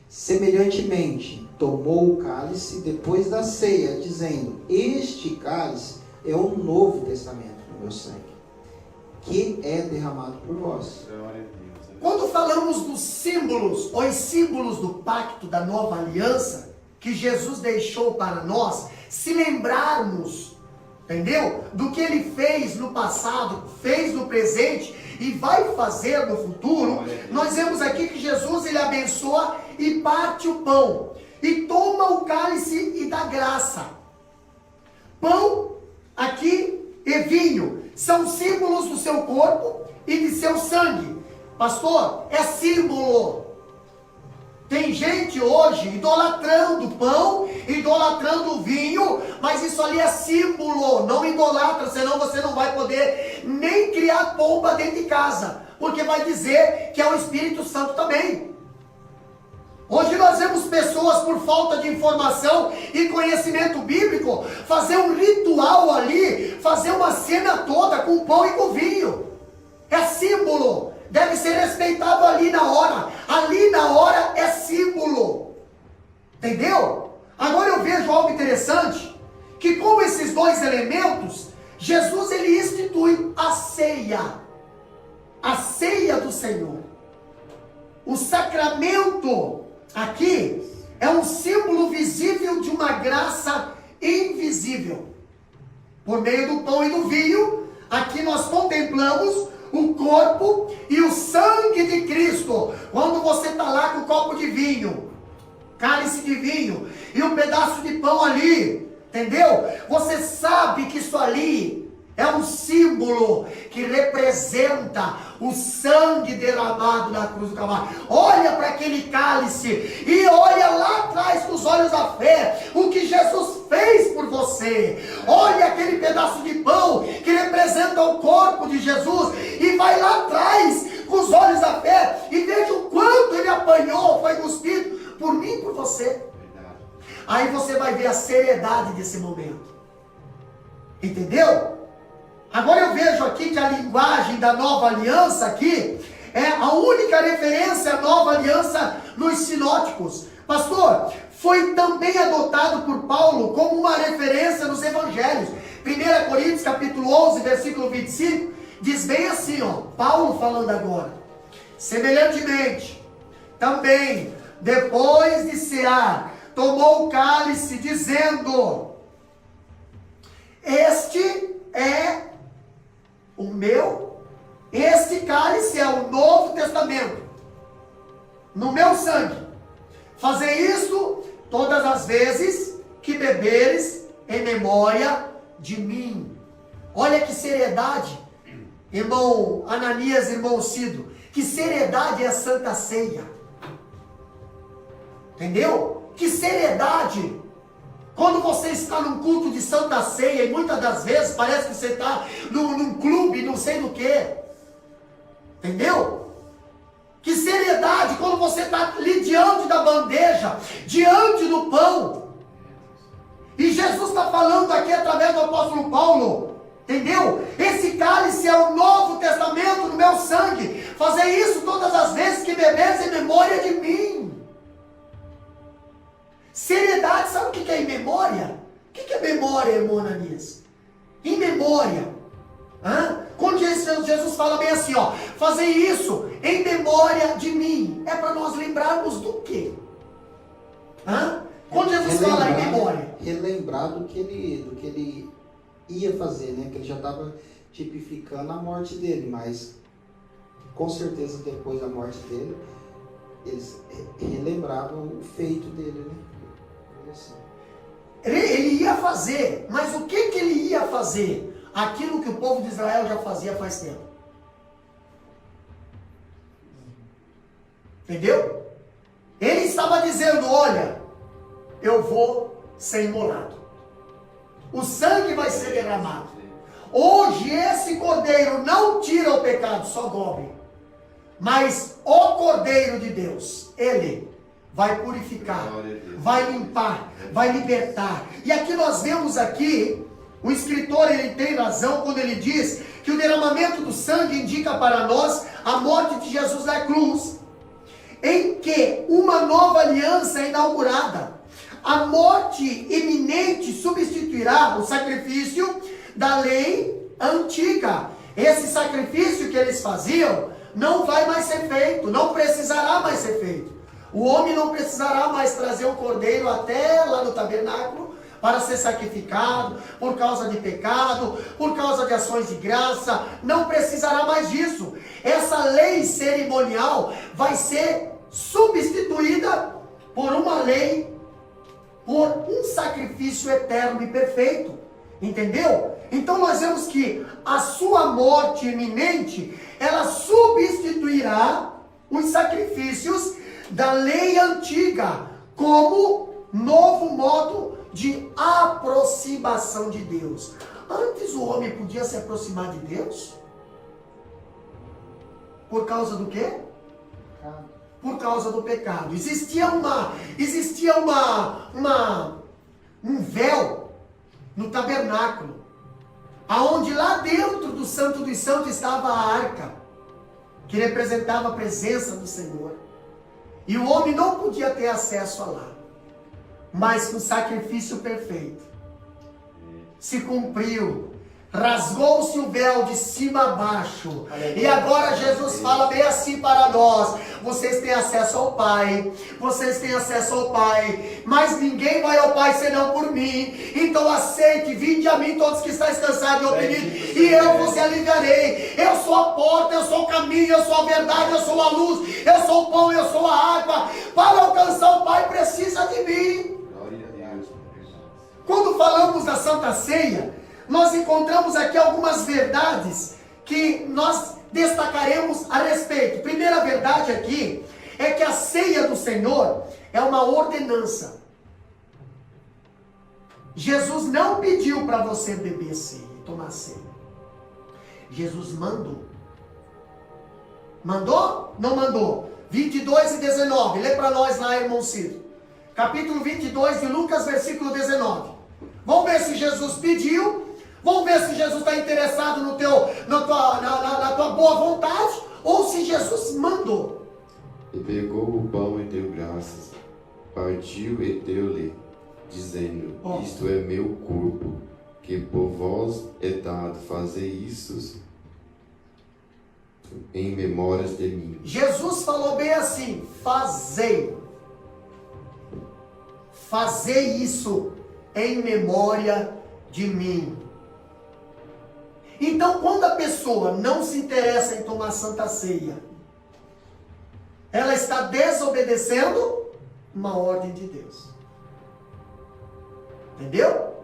Semelhantemente, tomou o cálice depois da ceia, dizendo: este cálice é o novo testamento no meu sangue, que é derramado por vós. Quando falamos dos símbolos, os símbolos do pacto da nova aliança, que Jesus deixou para nós, se lembrarmos, entendeu? Do que ele fez no passado, fez no presente e vai fazer no futuro, nós vemos aqui que Jesus ele abençoa e parte o pão, e toma o cálice e dá graça. Pão aqui e vinho são símbolos do seu corpo e de seu sangue. Pastor, é símbolo. Tem gente hoje idolatrando pão, idolatrando vinho, mas isso ali é símbolo. Não idolatra, senão você não vai poder nem criar pomba dentro de casa, porque vai dizer que é o Espírito Santo também. Hoje nós vemos pessoas, por falta de informação e conhecimento bíblico, fazer um ritual ali, fazer uma cena toda com pão e com vinho. É símbolo. Deve ser respeitado ali na hora. Ali na hora é símbolo. Entendeu? Agora eu vejo algo interessante, que com esses dois elementos, Jesus ele institui a ceia do Senhor. O sacramento aqui é um símbolo visível de uma graça invisível. Por meio do pão e do vinho, aqui nós contemplamos o corpo e o sangue de Cristo. Quando você está lá com o copo de vinho, cálice de vinho e um pedaço de pão ali, entendeu? Você sabe que isso ali é um símbolo que representa o sangue derramado na cruz do Calvário. Olha para aquele cálice e olha lá atrás com os olhos da fé o que Jesus fez por você. Olha aquele pedaço de pão que representa o corpo de Jesus e vai lá atrás com os olhos da fé e veja o quanto ele apanhou, foi cuspido por mim e por você. Aí você vai ver a seriedade desse momento. Entendeu? Agora eu vejo aqui que a linguagem da nova aliança aqui é a única referência à nova aliança nos sinóticos. Pastor, foi também adotado por Paulo como uma referência nos evangelhos. 1 Coríntios capítulo 11, versículo 25, diz bem assim, ó, Paulo falando agora. Semelhantemente, também, depois de cear, tomou o cálice, dizendo: este é o meu, este cálice é o Novo Testamento, no meu sangue. Fazer isso todas as vezes que beberes em memória de mim. Olha que seriedade, irmão Ananias, irmão Cido. Que seriedade é a Santa Ceia. Entendeu? Que seriedade. Quando você está num culto de Santa Ceia, e muitas das vezes parece que você está num clube, não sei do que. Entendeu? Que seriedade quando você está ali diante da bandeja, diante do pão. E Jesus está falando aqui através do apóstolo Paulo. Entendeu? Esse cálice é o Novo Testamento no meu sangue. Fazer isso todas as vezes que beberes em memória de mim. Seriedade, sabe o que é em memória? O que é memória, irmão Ananias? Em memória. Quando Jesus fala bem assim, ó, fazer isso em memória de mim. É para nós lembrarmos do quê? Quando Jesus fala em memória. Relembrar do que ele ia fazer, né? Que ele já estava tipificando a morte dele, mas com certeza depois da morte dele, eles relembravam o feito dele, né? Assim. Ele ia fazer, mas o que ele ia fazer? Aquilo que o povo de Israel já fazia faz tempo. Entendeu? Ele estava dizendo, olha, eu vou ser imolado. O sangue vai ser derramado. Hoje esse cordeiro não tira o pecado, só cobre. Mas o Cordeiro de Deus, ele vai purificar, vai limpar, vai libertar. E aqui nós vemos aqui, o escritor ele tem razão quando ele diz que o derramamento do sangue indica para nós a morte de Jesus na cruz, em que uma nova aliança é inaugurada. A morte iminente substituirá o sacrifício da lei antiga. Esse sacrifício que eles faziam não vai mais ser feito, não precisará mais ser feito. O homem não precisará mais trazer um cordeiro até lá no tabernáculo para ser sacrificado por causa de pecado, por causa de ações de graça. Não precisará mais disso. Essa lei cerimonial vai ser substituída por uma lei, por um sacrifício eterno e perfeito. Entendeu? Então nós vemos que a sua morte iminente, ela substituirá os sacrifícios da lei antiga como novo modo de aproximação de Deus. Antes o homem podia se aproximar de Deus? Por causa do quê? Por causa do pecado. Existia um véu no tabernáculo, aonde lá dentro do Santo dos Santos estava a arca, que representava a presença do Senhor. E o homem não podia ter acesso a lá. Mas com sacrifício perfeito se cumpriu. Rasgou-se o véu de cima a baixo. E agora Jesus fala bem assim para nós: vocês têm acesso ao Pai, vocês têm acesso ao Pai, mas ninguém vai ao Pai senão por mim. Então aceite, vinde a mim todos que estáis cansados e oprimidos, e eu vos aliviarei. Eu sou a porta, eu sou o caminho, eu sou a verdade, eu sou a luz, eu sou o pão, eu sou a água. Para alcançar o Pai precisa de mim. Quando falamos da Santa Ceia, nós encontramos aqui algumas verdades que nós destacaremos a respeito. Primeira verdade aqui é que a ceia do Senhor é uma ordenança. Jesus não pediu para você beber ceia, tomar ceia. Jesus mandou. Mandou? Não mandou? 22 e 19, lê para nós lá, irmão Ciro. capítulo 22 de Lucas, versículo 19. Vamos ver se Jesus pediu, vamos ver se Jesus está interessado na tua boa vontade, ou se Jesus mandou. E pegou o pão e deu graças, partiu e deu-lhe, dizendo, isto é meu corpo, que por vós é dado, fazer isso em memórias de mim. Jesus falou bem assim, fazei isso em memória de mim. Então, quando a pessoa não se interessa em tomar Santa Ceia, ela está desobedecendo uma ordem de Deus. Entendeu?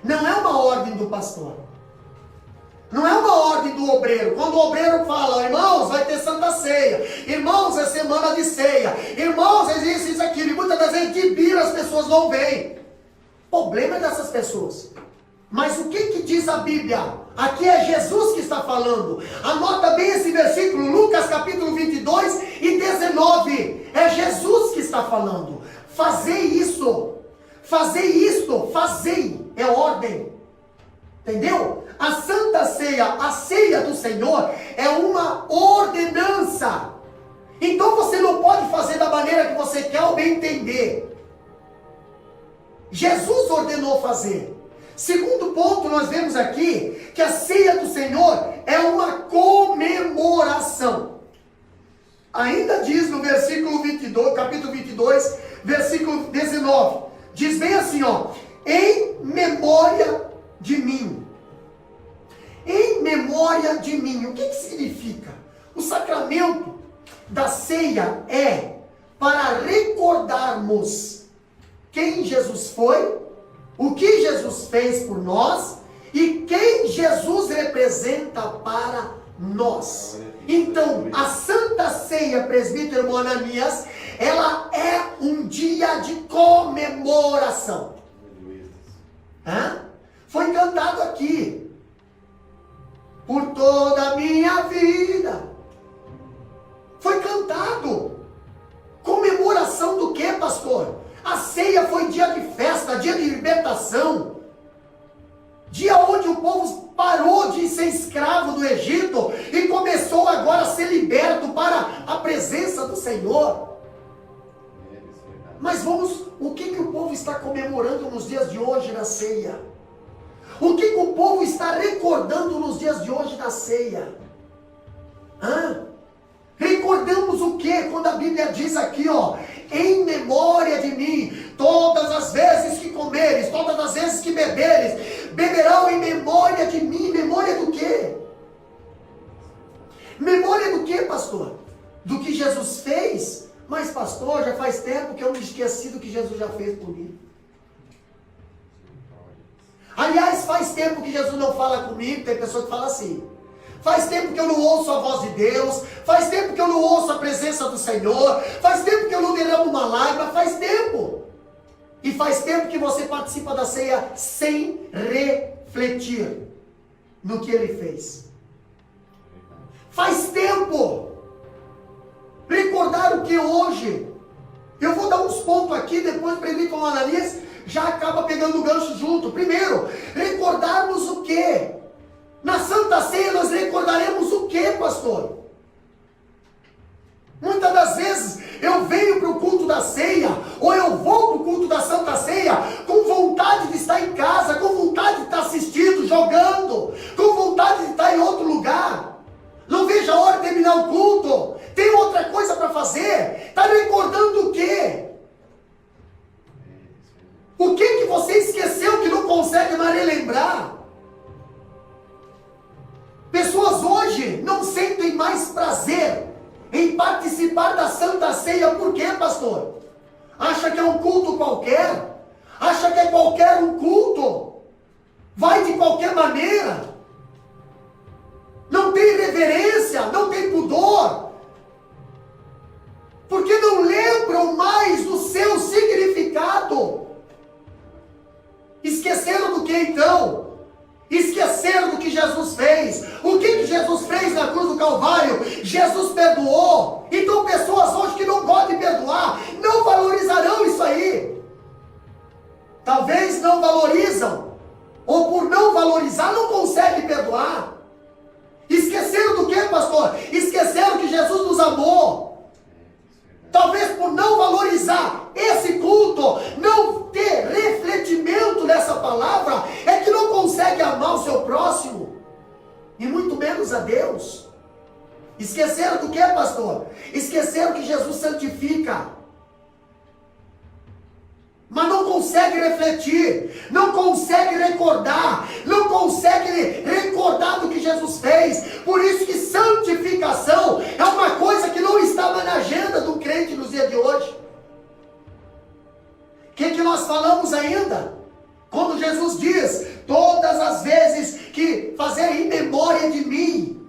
Não é uma ordem do pastor. Não é uma ordem do obreiro. Quando o obreiro fala, irmãos, vai ter Santa Ceia. Irmãos, é semana de ceia. Irmãos, existe isso, aquilo. E muitas das vezes de bira as pessoas não vêm. O problema é dessas pessoas. Mas o que diz a Bíblia? Aqui é Jesus que está falando. Anota bem esse versículo, Lucas capítulo 22 e 19. É Jesus que está falando. Fazei isso. Fazei isto. Fazei. É ordem. Entendeu? A Santa Ceia, a ceia do Senhor, é uma ordenança. Então você não pode fazer da maneira que você quer ou bem entender. Jesus ordenou fazer. Segundo ponto, nós vemos aqui que a ceia do Senhor é uma comemoração. Ainda diz no versículo 22, capítulo 22, versículo 19. Diz bem assim, em memória de mim. Em memória de mim. O que significa? O sacramento da ceia é para recordarmos quem Jesus foi, o que Jesus fez por nós e quem Jesus representa para nós. Então, a Santa Ceia, presbítero irmão Ananias, ela é um dia de comemoração. Foi cantado aqui. Por toda a minha vida. Foi cantado. Comemoração do que, pastor? A ceia foi dia de festa, dia de libertação. Dia onde o povo parou de ser escravo do Egito e começou agora a ser liberto para a presença do Senhor. Mas o que o povo está comemorando nos dias de hoje na ceia? O que o povo está recordando nos dias de hoje na ceia? Recordamos o que? Quando a Bíblia diz aqui, em memória de mim, todas as vezes que comeres, todas as vezes que beberes, beberão em memória de mim. Memória do quê? Memória do quê, pastor? Do que Jesus fez? Mas, pastor, já faz tempo que eu me esqueci do que Jesus já fez por mim. Aliás, faz tempo que Jesus não fala comigo. Tem pessoa que fala assim. Faz tempo que eu não ouço a voz de Deus. Faz tempo que eu não ouço a presença do Senhor. Faz tempo que eu não derramo uma lágrima. Faz tempo. E faz tempo que você participa da ceia sem refletir no que Ele fez. Faz tempo. Recordar o que hoje? Eu vou dar uns pontos aqui, depois o presbítero Ananias já acaba pegando o gancho junto. Primeiro, recordarmos o quê? Na Santa Ceia nós recordaremos o quê, pastor? Muitas das vezes eu venho para o culto da ceia, ou eu vou para o culto da Santa Ceia, com vontade de estar em casa, com vontade de estar assistindo, jogando, com vontade de estar em outro lugar. Não vejo a hora de terminar o culto. Tem outra coisa para fazer. Está recordando o quê? O que você esqueceu que não consegue mais relembrar? Pessoas hoje não sentem mais prazer em participar da Santa Ceia. Por quê, pastor? Acha que é um culto qualquer? Acha que é qualquer um culto? Vai de qualquer maneira? Não tem reverência, não tem pudor? Porque não lembram mais do seu significado. Esqueceram do que então? Esqueceram do que Jesus fez. O que Jesus fez na cruz do Calvário? Jesus perdoou. Então pessoas hoje que não podem perdoar, não valorizarão isso aí. talvez não valorizam, ou por não valorizar não conseguem perdoar. Esqueceram do que, pastor? Esqueceram que Jesus nos amou. Talvez por não valorizar esse culto, não ter refletimento nessa palavra, é que não consegue amar o seu próximo, e muito menos a Deus. Esqueceram do que, pastor? Esqueceram que Jesus santifica, mas não consegue refletir, não consegue recordar, não consegue recordar do que Jesus fez. Por isso que santificação é uma coisa que não estava na agenda do crente nos dias de hoje. O que nós falamos ainda? Quando Jesus diz, todas as vezes que fazer em memória de mim,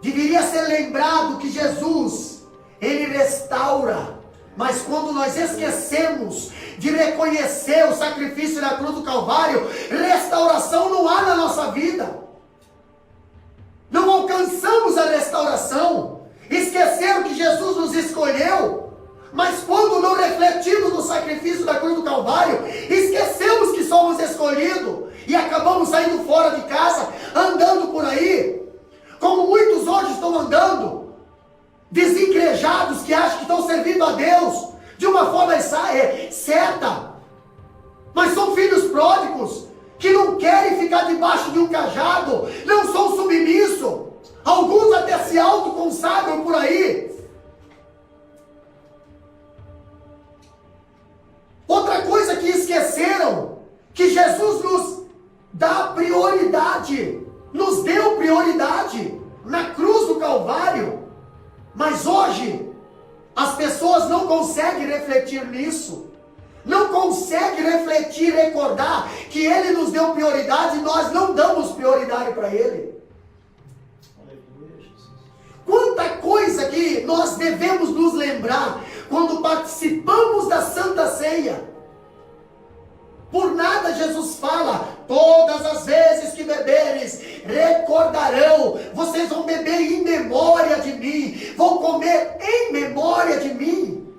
deveria ser lembrado que Jesus, Ele restaura. Mas quando nós esquecemos de reconhecer o sacrifício na cruz do Calvário, restauração não há na nossa vida. Não alcançamos a restauração. Esqueceram que Jesus nos escolheu. Mas quando não refletimos no sacrifício da cruz do Calvário, esquecemos que somos escolhidos. E acabamos saindo fora de casa, andando por aí, como muitos hoje estão andando, desigrejados, que acham que estão servindo a Deus de uma forma certa, mas são filhos pródigos, que não querem ficar debaixo de um cajado, não são submissos, alguns até se autoconsagram por aí. Outra coisa que esqueceram, que Jesus nos dá prioridade, nos deu prioridade na cruz do Calvário. Mas hoje, as pessoas não conseguem refletir nisso. Não conseguem refletir, recordar que Ele nos deu prioridade e nós não damos prioridade para Ele. Quanta coisa que nós devemos nos lembrar quando participamos da Santa Ceia. Por nada Jesus fala, todas as vezes que beberes, recordarão, vocês vão beber em memória de mim, vão comer em memória de mim.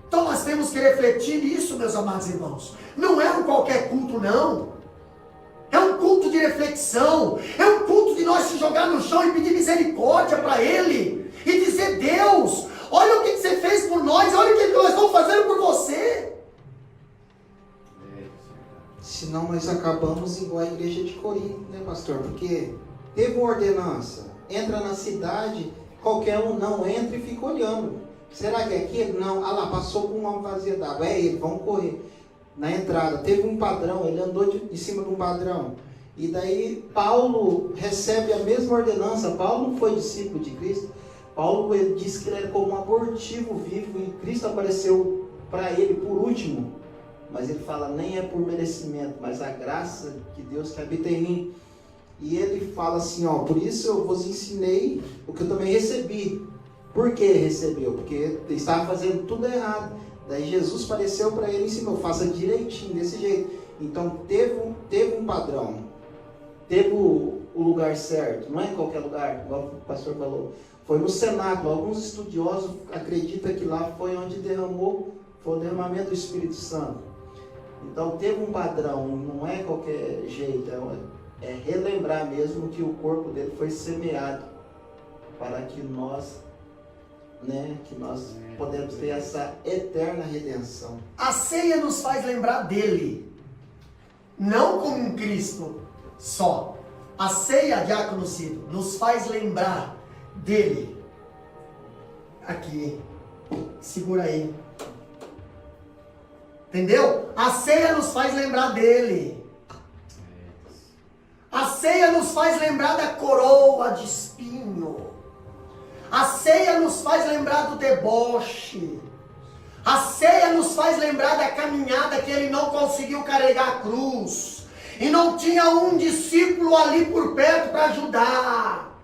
Então nós temos que refletir nisso, meus amados irmãos. Não é um qualquer culto, não. É um culto de reflexão, é um culto de nós se jogar no chão e pedir misericórdia para Ele, e dizer, Deus, olha o que você fez por nós, olha o que nós estamos fazendo por você. Senão nós acabamos igual a igreja de Corinto, né, pastor? Porque teve uma ordenança, entra na cidade, qualquer um não entra e fica olhando. Será que é aquele? Não, lá, passou com uma vazia d'água, é ele, vamos correr. Na entrada, teve um padrão, ele andou em cima de um padrão. E daí Paulo recebe a mesma ordenança. Paulo não foi discípulo de Cristo. Paulo disse que ele era como um abortivo vivo e Cristo apareceu para ele por último. Mas ele fala, nem é por merecimento, mas a graça de Deus que habita em mim. E ele fala assim, ó, por isso eu vos ensinei o que eu também recebi. Por que recebeu? Porque ele estava fazendo tudo errado. Daí Jesus apareceu para ele e ensinou, faça direitinho, desse jeito. Então teve um padrão, teve o lugar certo, não é em qualquer lugar, igual o pastor falou. Foi no cenáculo. Alguns estudiosos acreditam que lá foi onde foi o derramamento do Espírito Santo. Então teve um padrão, não é qualquer jeito, é relembrar mesmo que o corpo dele foi semeado para que nós, podemos ter essa eterna redenção. A ceia nos faz lembrar dele, não como um Cristo só. A ceia, diácono Cido, nos faz lembrar dele. Aqui, segura aí. Entendeu? A ceia nos faz lembrar dele. A ceia nos faz lembrar da coroa de espinho. A ceia nos faz lembrar do deboche. A ceia nos faz lembrar da caminhada que ele não conseguiu carregar a cruz. E não tinha um discípulo ali por perto para ajudar.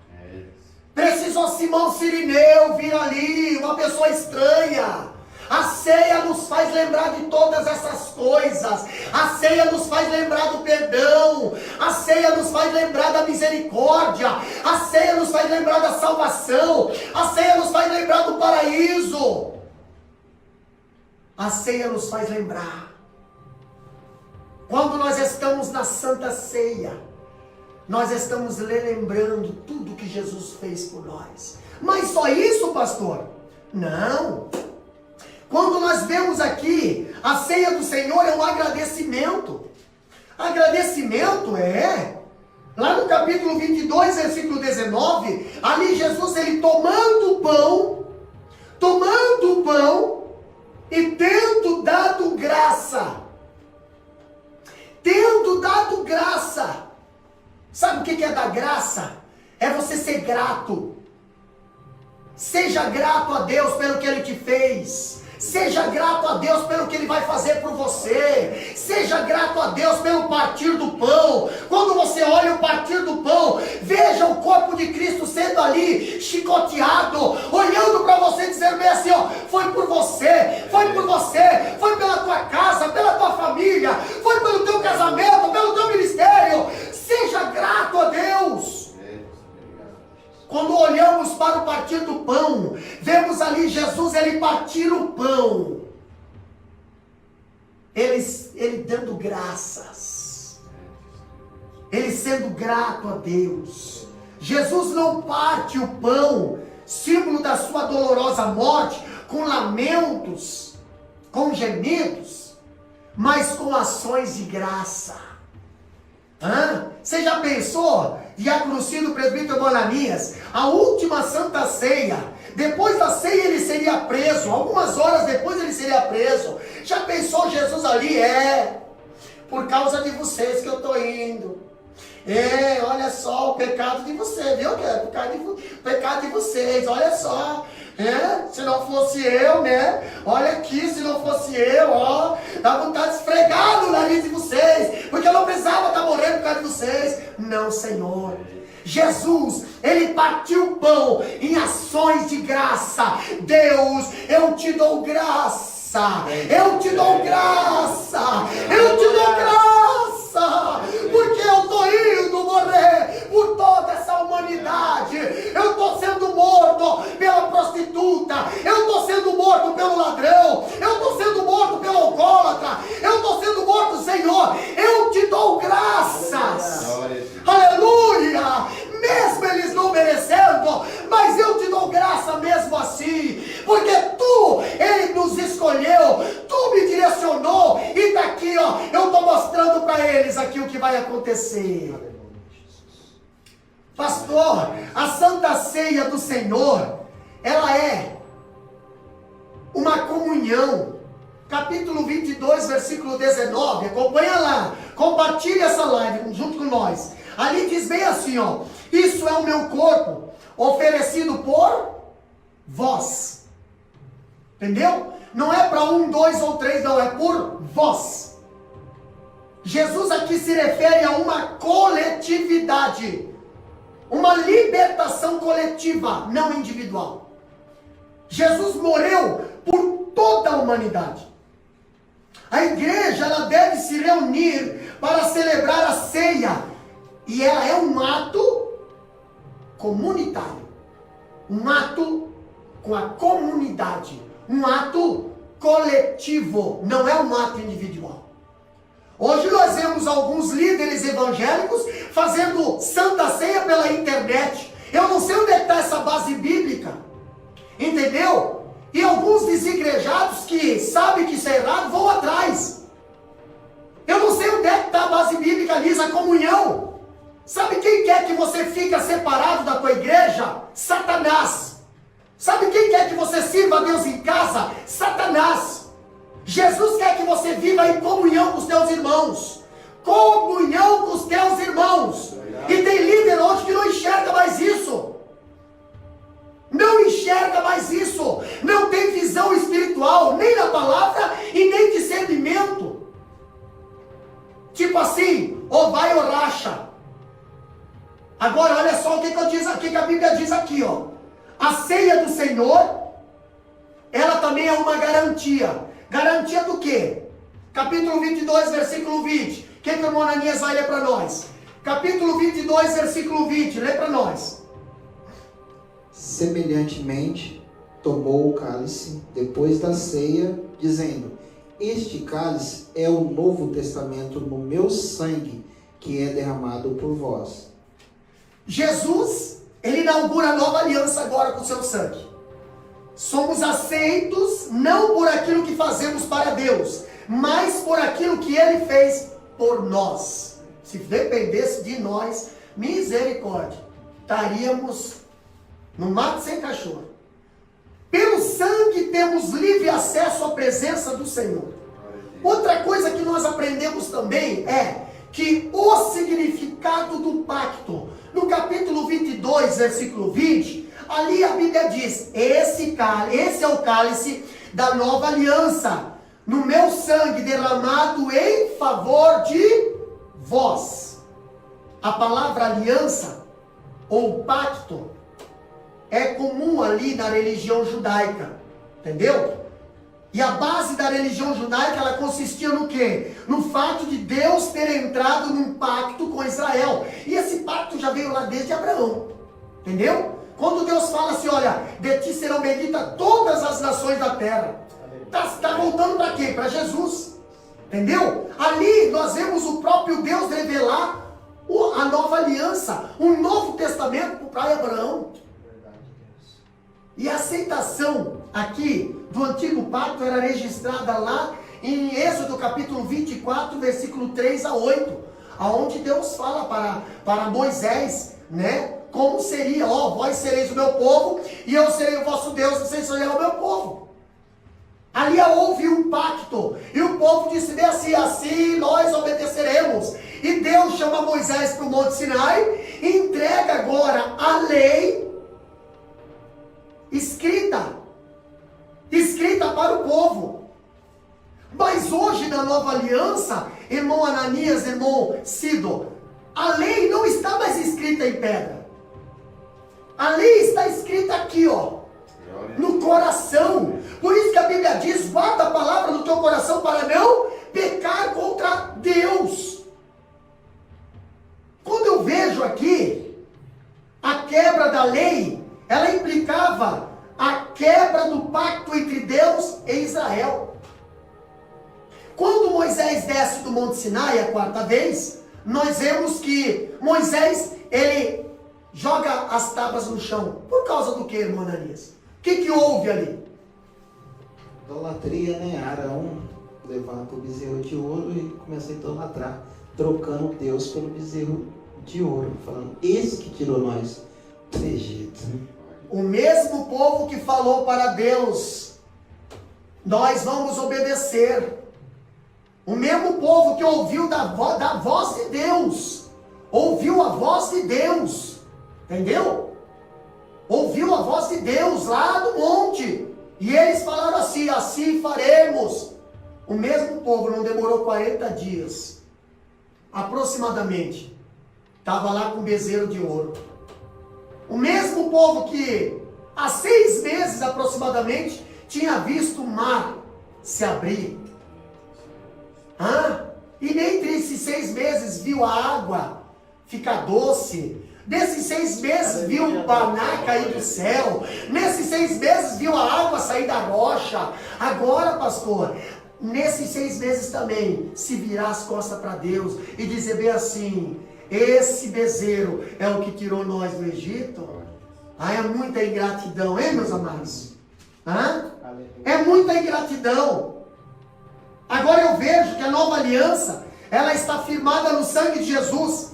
Precisou Simão Cirineu vir ali, uma pessoa estranha. A ceia nos faz lembrar de todas essas coisas. A ceia nos faz lembrar do perdão. A ceia nos faz lembrar da misericórdia. A ceia nos faz lembrar da salvação. A ceia nos faz lembrar do paraíso. A ceia nos faz lembrar. Quando nós estamos na Santa Ceia, nós estamos lembrando tudo que Jesus fez por nós. Mas só isso, pastor? Não. Quando nós vemos aqui, a ceia do Senhor é um agradecimento. Agradecimento lá no capítulo 22, versículo 19, ali Jesus, ele tomando o pão e tendo dado graça. Sabe o que é dar graça? É você ser grato. Seja grato a Deus pelo que Ele te fez. Seja grato a Deus pelo que Ele vai fazer por você. Seja grato a Deus pelo partir do pão. Quando você olha o partir do pão, veja o corpo de Cristo sendo ali chicoteado, olhando para você, dizendo bem assim, ó, foi por você, foi pela tua casa, pela tua família, foi pelo teu casamento, pelo teu ministério. Seja grato a Deus. Quando olhamos para o partir do pão, vemos ali Jesus, ele partir o pão, ele dando graças, ele sendo grato a Deus. Jesus não parte o pão, símbolo da sua dolorosa morte, com lamentos, com gemidos, mas com ações de graça. Você já pensou, diácono Ciro, presbítero Bonanias, a última Santa Ceia, depois da ceia ele seria preso, algumas horas depois ele seria preso. Já pensou Jesus ali? Por causa de vocês que eu estou indo. Olha só o pecado de vocês, viu? O pecado de vocês, olha só. Se não fosse eu, olha aqui, se não fosse eu, dá vontade de esfregar no nariz de vocês, porque eu não precisava estar morrendo por causa de vocês. Não, Senhor. Jesus, ele partiu o pão em ações de graça. Deus, eu te dou graça, eu te dou graça, eu te dou graça, porque eu estou indo morrer por toda essa humanidade. Eu estou sendo morto pela prostituta, eu estou sendo morto pelo ladrão, eu estou sendo morto pelo alcoólatra, eu estou sendo morto, Senhor, eu te dou graças. Aleluia! Mesmo eles não merecendo, mas eu te dou graça mesmo assim, porque tu, ele nos escolheu, tu me direcionou, e está aqui, eu estou mostrando para eles aqui o que vai acontecer. Pastor, a Santa Ceia do Senhor, ela é uma comunhão. Capítulo 22, versículo 19, acompanha lá, compartilha essa live junto com nós. Ali diz bem assim, isso é o meu corpo, oferecido por vós. Entendeu? Não é para 1, 2 ou 3, não, é por vós. Jesus aqui se refere a uma coletividade, uma libertação coletiva, não individual. Jesus morreu por toda a humanidade. A igreja, ela deve se reunir para celebrar a ceia, e ela é um ato comunitário, um ato com a comunidade, um ato coletivo, não é um ato individual. Hoje nós vemos alguns líderes evangélicos fazendo Santa Ceia pela internet. Eu não sei onde está essa base bíblica, entendeu? E alguns desigrejados que sabem que isso é errado vão atrás. Eu não sei onde é que está a base bíblica nisso, a comunhão. Sabe quem quer que você fique separado da tua igreja? Satanás. Sabe quem quer que você sirva a Deus em casa? Satanás. Jesus quer que você viva em comunhão com os teus irmãos. Comunhão com os teus irmãos. E tem líder hoje que não enxerga mais isso. Não enxerga mais isso. Não tem visão espiritual, nem na palavra e nem discernimento. Tipo assim, ou vai ou racha. Agora olha só o que a Bíblia diz aqui, A ceia do Senhor, ela também é uma garantia. Garantia do quê? Capítulo 22, versículo 20. Quem que o irmão Ananias vai ler para nós? Capítulo 22, versículo 20. Lê para nós. Semelhantemente, tomou o cálice depois da ceia, dizendo: este cálice é o novo testamento no meu sangue, que é derramado por vós. Jesus, ele inaugura a nova aliança agora com o seu sangue. Somos aceitos não por aquilo que fazemos para Deus, mas por aquilo que ele fez por nós. Se dependesse de nós, misericórdia, estaríamos no mato sem cachorro. Pelo sangue temos livre acesso à presença do Senhor. Outra coisa que nós aprendemos também é que o significado do pacto, no capítulo 22, versículo 20, ali a Bíblia diz: esse é o cálice da nova aliança, no meu sangue derramado em favor de vós. A palavra aliança ou pacto é comum ali na religião judaica, entendeu? E a base da religião judaica, ela consistia no quê? No fato de Deus ter entrado num pacto com Israel. E esse pacto já veio lá desde Abraão, entendeu? Quando Deus fala assim: olha, de ti serão benditas todas as nações da terra. Está voltando para quê? Para Jesus, entendeu? Ali nós vemos o próprio Deus revelar a nova aliança, um novo testamento para Abraão. E a aceitação aqui do antigo pacto era registrada lá em Êxodo capítulo 24, versículo 3 a 8, aonde Deus fala para Moisés, né? Como seria: ó, vós sereis o meu povo e eu serei o vosso Deus, vocês serão o meu povo. Ali houve um pacto e o povo disse bem assim: assim nós obedeceremos. E Deus chama Moisés para o Monte Sinai e entrega agora a lei escrita para o povo. Mas hoje na nova aliança, irmão Ananias, irmão Cido, a lei não está mais escrita em pedra. A lei está escrita aqui, ó, no coração. Por isso que a Bíblia diz: guarda a palavra no teu coração para não pecar contra Deus. Quando eu vejo aqui a quebra da lei, ela implicava a quebra do pacto entre Deus e Israel. Quando Moisés desce do Monte Sinai a quarta vez, nós vemos que Moisés, ele joga as tábuas no chão. Por causa do que, irmão Ananias? O que houve ali? Idolatria, né? Arão levanta o bezerro de ouro e começa a idolatrar, trocando Deus pelo bezerro de ouro, falando: esse que tirou nós do Egito. O mesmo povo que falou para Deus: nós vamos obedecer. O mesmo povo que ouviu da voz de Deus, ouviu a voz de Deus, entendeu? Ouviu a voz de Deus lá no monte, e eles falaram assim: assim faremos. O mesmo povo não demorou 40 dias, aproximadamente, estava lá com o bezerro de ouro. O mesmo povo que há 6 meses aproximadamente tinha visto o mar se abrir. E dentre esses 6 meses viu a água ficar doce. Nesses 6 meses viu o maná cair do céu. Nesses 6 meses viu a água sair da rocha. Agora, pastor, nesses 6 meses também, se virar as costas para Deus e dizer bem assim: esse bezerro é o que tirou nós do Egito. É muita ingratidão, hein, meus amados? É muita ingratidão. Agora eu vejo que a nova aliança, ela está firmada no sangue de Jesus,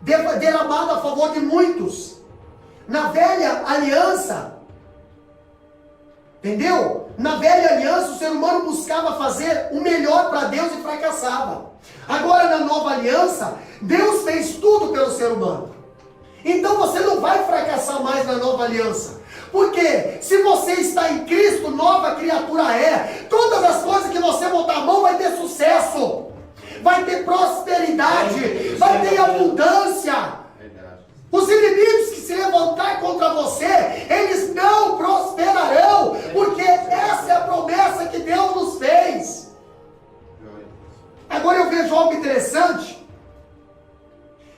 derramado a favor de muitos. Na velha aliança, entendeu? Na velha aliança o ser humano buscava fazer o melhor para Deus e fracassava. Agora na nova aliança, Deus fez tudo pelo ser humano. Então você não vai fracassar mais na nova aliança. Porque se você está em Cristo, nova criatura é. Todas as coisas que você botar a mão vai ter sucesso. Vai ter prosperidade. Vai ter abundância. Os inimigos que se levantar contra você, eles não prosperarão. Porque essa é a promessa que Deus nos fez. Agora eu vejo algo interessante.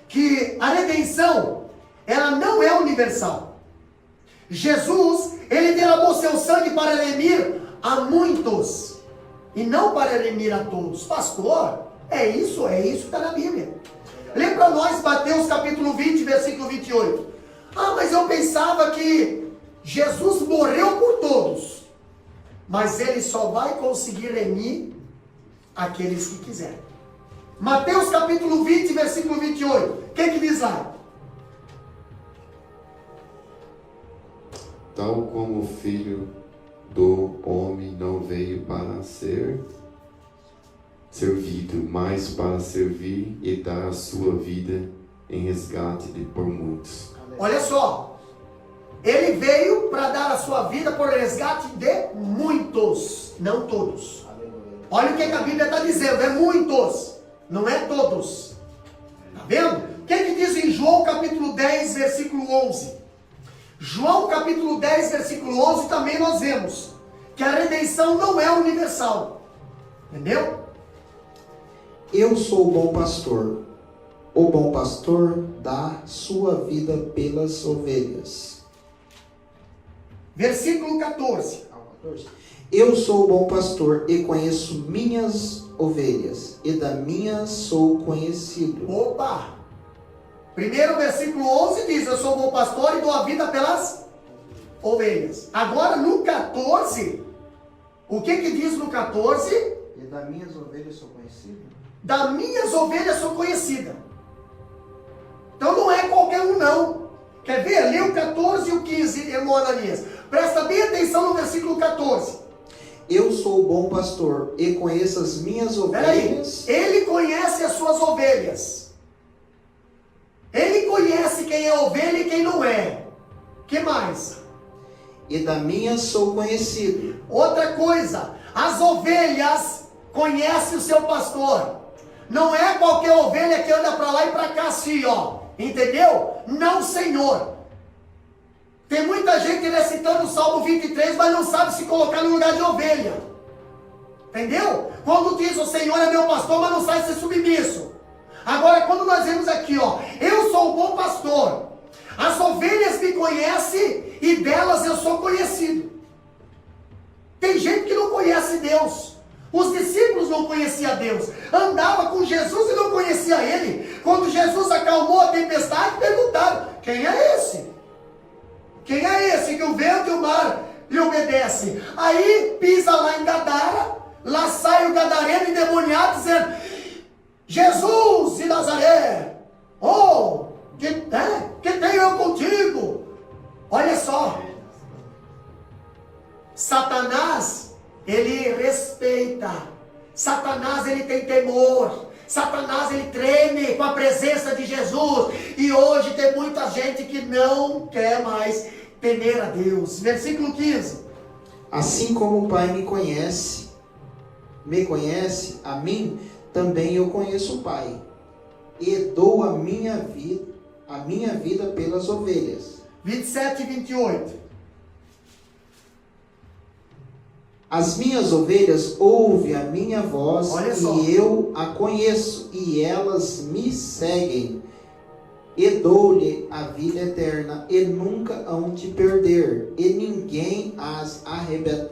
Que a redenção, ela não é universal. Jesus, Ele derramou seu sangue para remir a muitos, e não para remir a todos. Pastor, é isso que está na Bíblia. Lê para nós Mateus capítulo 20, versículo 28. Ah, mas eu pensava que Jesus morreu por todos, mas ele só vai conseguir remir aqueles que quiserem. Mateus capítulo 20, versículo 28. O que diz lá? Tal como o Filho do Homem não veio para ser servido, mas para servir e dar a sua vida em resgate por muitos. Olha só, ele veio para dar a sua vida por resgate de muitos, não todos. Olha o que a Bíblia está dizendo, é muitos, não é todos. Está vendo? O que diz em João capítulo 10, versículo 11? João capítulo 10, versículo 11, também nós vemos que a redenção não é universal. Entendeu? Eu sou o bom pastor. O bom pastor dá sua vida pelas ovelhas. Versículo 14. Eu sou o bom pastor e conheço minhas ovelhas, e da minha sou conhecido. Opa! Primeiro versículo 11 diz, eu sou o bom pastor e dou a vida pelas ovelhas. Agora no 14, o que diz no 14? E das minhas ovelhas sou conhecido? Das minhas ovelhas sou conhecida. Então não é qualquer um não. Quer ver? Lê o 14 e o 15, irmão Ananias. Presta bem atenção no versículo 14. Eu sou o bom pastor e conheço as minhas ovelhas. Ele conhece as suas ovelhas. Ele conhece quem é ovelha e quem não é. Que mais? E da minha sou conhecido. Outra coisa, as ovelhas conhecem o seu pastor. Não é qualquer ovelha que anda para lá e para cá assim, ó. Entendeu? Não, Senhor. Tem muita gente recitando o Salmo 23, mas não sabe se colocar no lugar de ovelha. Entendeu? Quando diz o Senhor é meu pastor, mas não sabe ser submisso. Agora, quando nós vemos aqui, ó, eu sou o bom pastor. As ovelhas me conhecem e delas eu sou conhecido. Tem gente que não conhece Deus. Os discípulos não conheciam Deus. Andava com Jesus e não conhecia Ele. Quando Jesus acalmou a tempestade, perguntaram, quem é esse? Quem é esse que o vento e o mar lhe obedecem? Aí pisa lá em Gadara, lá sai o gadareno endemoniado dizendo, Jesus de Nazaré, oh, que tenho eu contigo? Olha só, Satanás, ele respeita, Satanás, ele tem temor, Satanás, ele treme com a presença de Jesus, e hoje tem muita gente que não quer mais temer a Deus. Versículo 15. Assim como o Pai me conhece, a mim, também eu conheço o Pai, e dou a minha vida pelas ovelhas. 27 e 28. As minhas ovelhas ouvem a minha voz, e eu a conheço, e elas me seguem, e dou-lhe a vida eterna, e nunca hão de perder, e ninguém as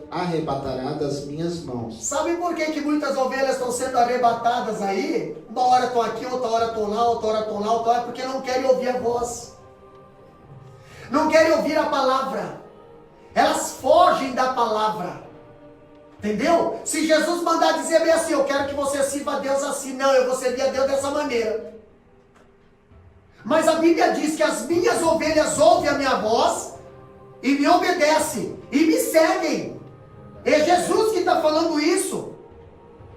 arrebatará das minhas mãos. Sabe por que muitas ovelhas estão sendo arrebatadas aí? Uma hora estão aqui, outra hora estão lá, outra hora estão lá, outra hora, porque não querem ouvir a voz. Não querem ouvir a palavra. Elas fogem da palavra. Entendeu? Se Jesus mandar dizer bem assim, eu quero que você sirva a Deus assim, não, eu vou servir a Deus dessa maneira. Mas a Bíblia diz que as minhas ovelhas ouvem a minha voz e me obedecem e me seguem. É Jesus que está falando isso.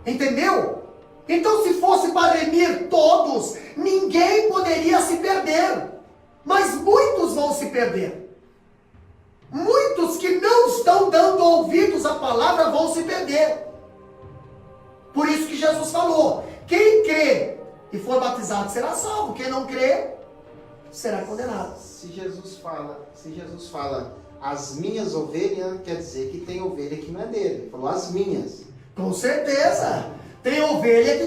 Entendeu? Então, se fosse para remir todos, ninguém poderia se perder. Mas muitos vão se perder. Muitos que não estão dando ouvidos à palavra vão se perder. Por isso que Jesus falou, quem crê e for batizado será salvo, quem não crê será condenado. Se Jesus fala as minhas ovelhas, quer dizer que tem ovelha que não é dele. Ele falou as minhas. Com certeza. Tem ovelha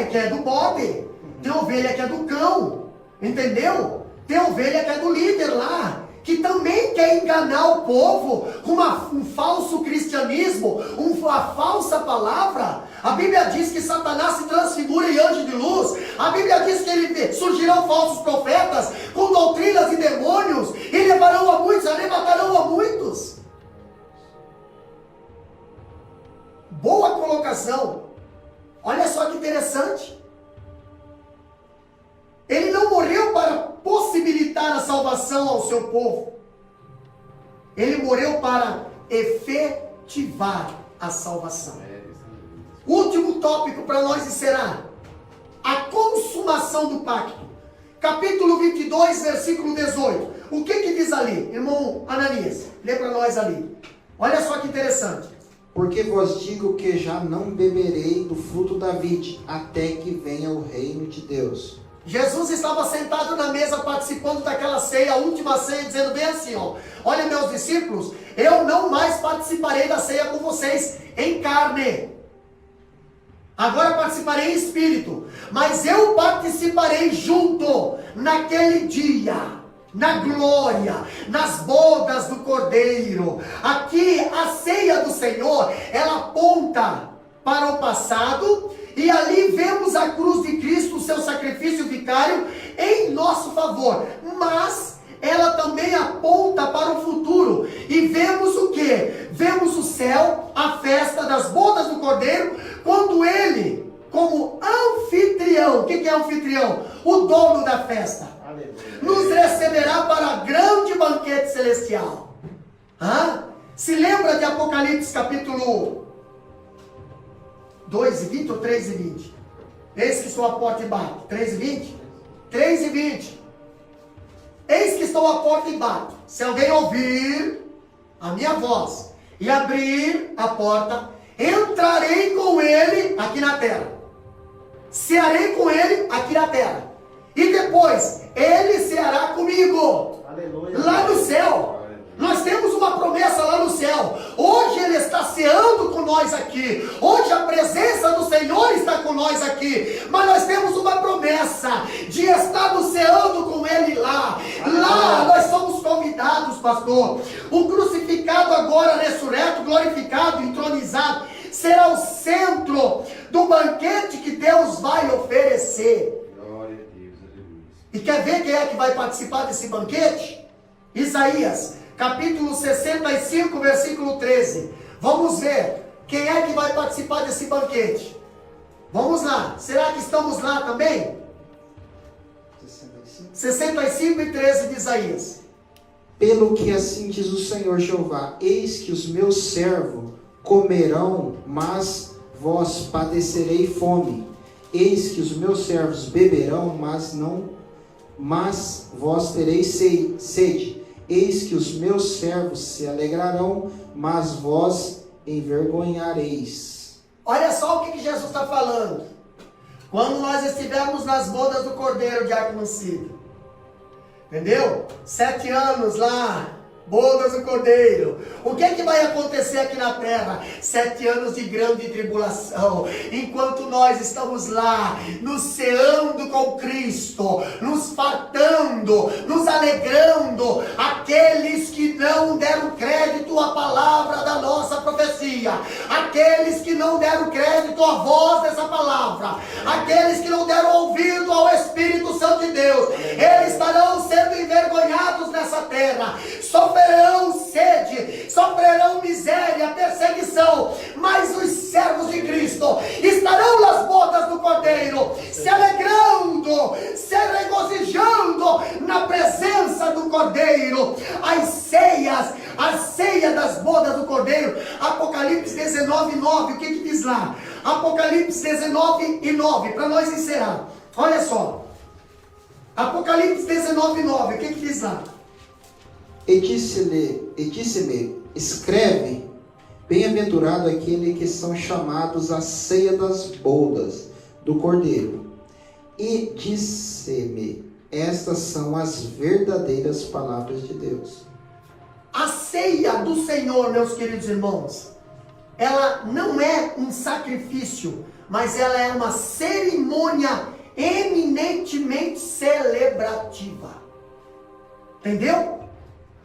que é do bode. Tem ovelha que é do cão. Entendeu? Tem ovelha que é do líder lá, que também quer enganar o povo com um falso cristianismo, uma falsa palavra. A Bíblia diz que Satanás se transfigura em anjo de luz. A Bíblia diz que surgirão falsos profetas com doutrinas e demônios e levarão a muitos, arrebatarão a muitos. Boa colocação. Olha só que interessante. Ele não morreu para possibilitar a salvação ao seu povo. Ele morreu para efetivar a salvação. Último tópico para nós será a consumação do pacto. Capítulo 22, versículo 18. O que diz ali? Irmão Ananias, lê para nós ali. Olha só que interessante. Porque vos digo que já não beberei do fruto da vide, até que venha o reino de Deus. Jesus estava sentado na mesa participando daquela ceia, a última ceia, dizendo bem assim, ó: olha, meus discípulos, eu não mais participarei da ceia com vocês em carne. Agora participarei em espírito, mas eu participarei junto naquele dia, na glória, nas bodas do Cordeiro. Aqui a ceia do Senhor, ela aponta para o passado, e ali vemos a cruz de Cristo, o seu sacrifício vicário em nosso favor, mas ela também aponta para o futuro, e vemos o que? Vemos o céu, a festa das bodas do Cordeiro, quando ele, como anfitrião, o que é anfitrião? O dono da festa, nos receberá para grande banquete celestial. Se lembra de Apocalipse capítulo 2 e 20 ou 3 e 20? Eis que estou à porta e bato. 3 e 20? 3 e 20. Eis que estou à porta e bato. Se alguém ouvir a minha voz e abrir a porta, entrarei com ele aqui na terra. Cearei com ele aqui na terra. E depois, ele ceará comigo. Aleluia. Lá no céu. Nós temos uma promessa lá no céu. Hoje Ele está ceando com nós aqui. Hoje a presença do Senhor está com nós aqui. Mas nós temos uma promessa de estarmos ceando com Ele lá. Lá nós somos convidados, pastor. O crucificado agora ressurreto, glorificado, entronizado, será o centro do banquete que Deus vai oferecer. Glória a Deus, aleluia. E quer ver quem é que vai participar desse banquete? Isaías capítulo 65, versículo 13. Vamos ver quem é que vai participar desse banquete. Vamos lá. Será que estamos lá também? 65 e 13 de Isaías. Pelo que assim diz o Senhor Jeová: eis que os meus servos comerão, mas vós padecerei fome. Eis que os meus servos beberão, mas vós tereis sede. Eis que os meus servos se alegrarão, mas vós envergonhareis. Olha só o que Jesus está falando. Quando nós estivermos nas bodas do Cordeiro, Diácono Cid, entendeu? 7 anos lá, bodas do Cordeiro. O que é que vai acontecer aqui na terra? 7 anos de grande tribulação. Enquanto nós estamos lá, nos ceando com Cristo, nos fartando, nos alegrando. Aqueles que não deram crédito à palavra da nossa profecia, aqueles que não deram crédito à voz dessa palavra, aqueles que não deram ouvido ao Espírito Santo de Deus, eles estarão sendo envergonhados nessa terra. Sofrerão sede, sofrerão miséria, perseguição, mas os servos de Cristo estarão nas bodas do Cordeiro, se alegrando, se regozijando na presença do Cordeiro. A ceia das bodas do Cordeiro. Apocalipse 19, 9, o que diz lá? Apocalipse 19 e 9, para nós encerrar. Olha só, Apocalipse 19, 9, o que diz lá? E disse-me, escreve: bem-aventurado aquele que são chamados à ceia das bodas do Cordeiro. E disse-me, estas são as verdadeiras palavras de Deus. A ceia do Senhor, meus queridos irmãos, ela não é um sacrifício, mas ela é uma cerimônia eminentemente celebrativa. Entendeu?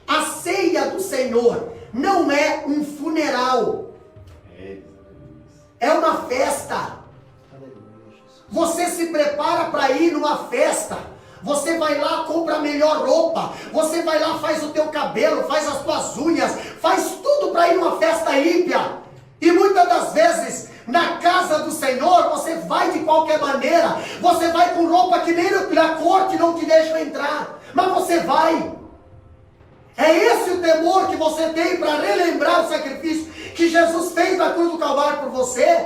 A ceia do Senhor não é um funeral, é uma festa. Você se prepara para ir numa festa. Você vai lá, compra a melhor roupa. Você vai lá, faz o teu cabelo, faz as tuas unhas, faz tudo para ir numa festa ímpia. E muitas das vezes, na casa do Senhor, você vai de qualquer maneira. Você vai com roupa que nem na corte não te deixam entrar. Mas você vai. É esse o temor que você tem para relembrar o sacrifício que Jesus fez na cruz do Calvário por você?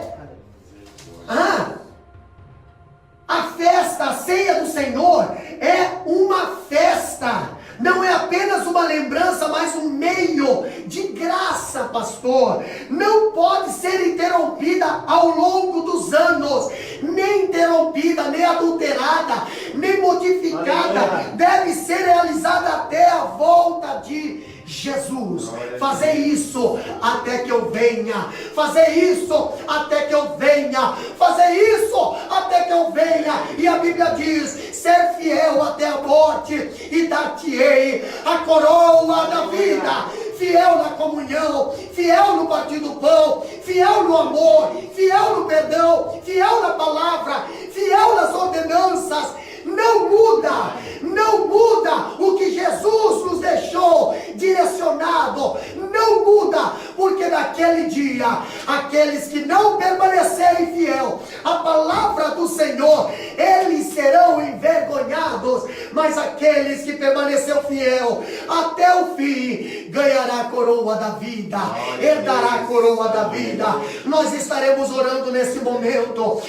A festa, a ceia do Senhor é uma festa. Não é apenas uma lembrança, mas um meio de graça, pastor. Não pode ser interrompida ao longo dos anos. Nem interrompida, nem adulterada, nem modificada. Deve ser realizada até a volta de Jesus. Fazer isso até que eu venha. Fazer isso até que eu venha. Fazer isso até que eu venha. E a Bíblia diz: ser fiel até a morte, e dar-te-ei a coroa da vida. Fiel na comunhão, fiel no partir do pão, fiel no amor, fiel no perdão, fiel na palavra, fiel nas ordenanças. Não muda, não muda o que Jesus nos deixou direcionado. Não muda, porque naquele dia, aqueles que não permanecerem fiel à palavra do Senhor, eles serão envergonhados. Mas aqueles que permanecerão fiel até o fim, ganhará a coroa da vida, herdará a coroa da vida. Nós estaremos orando nesse momento.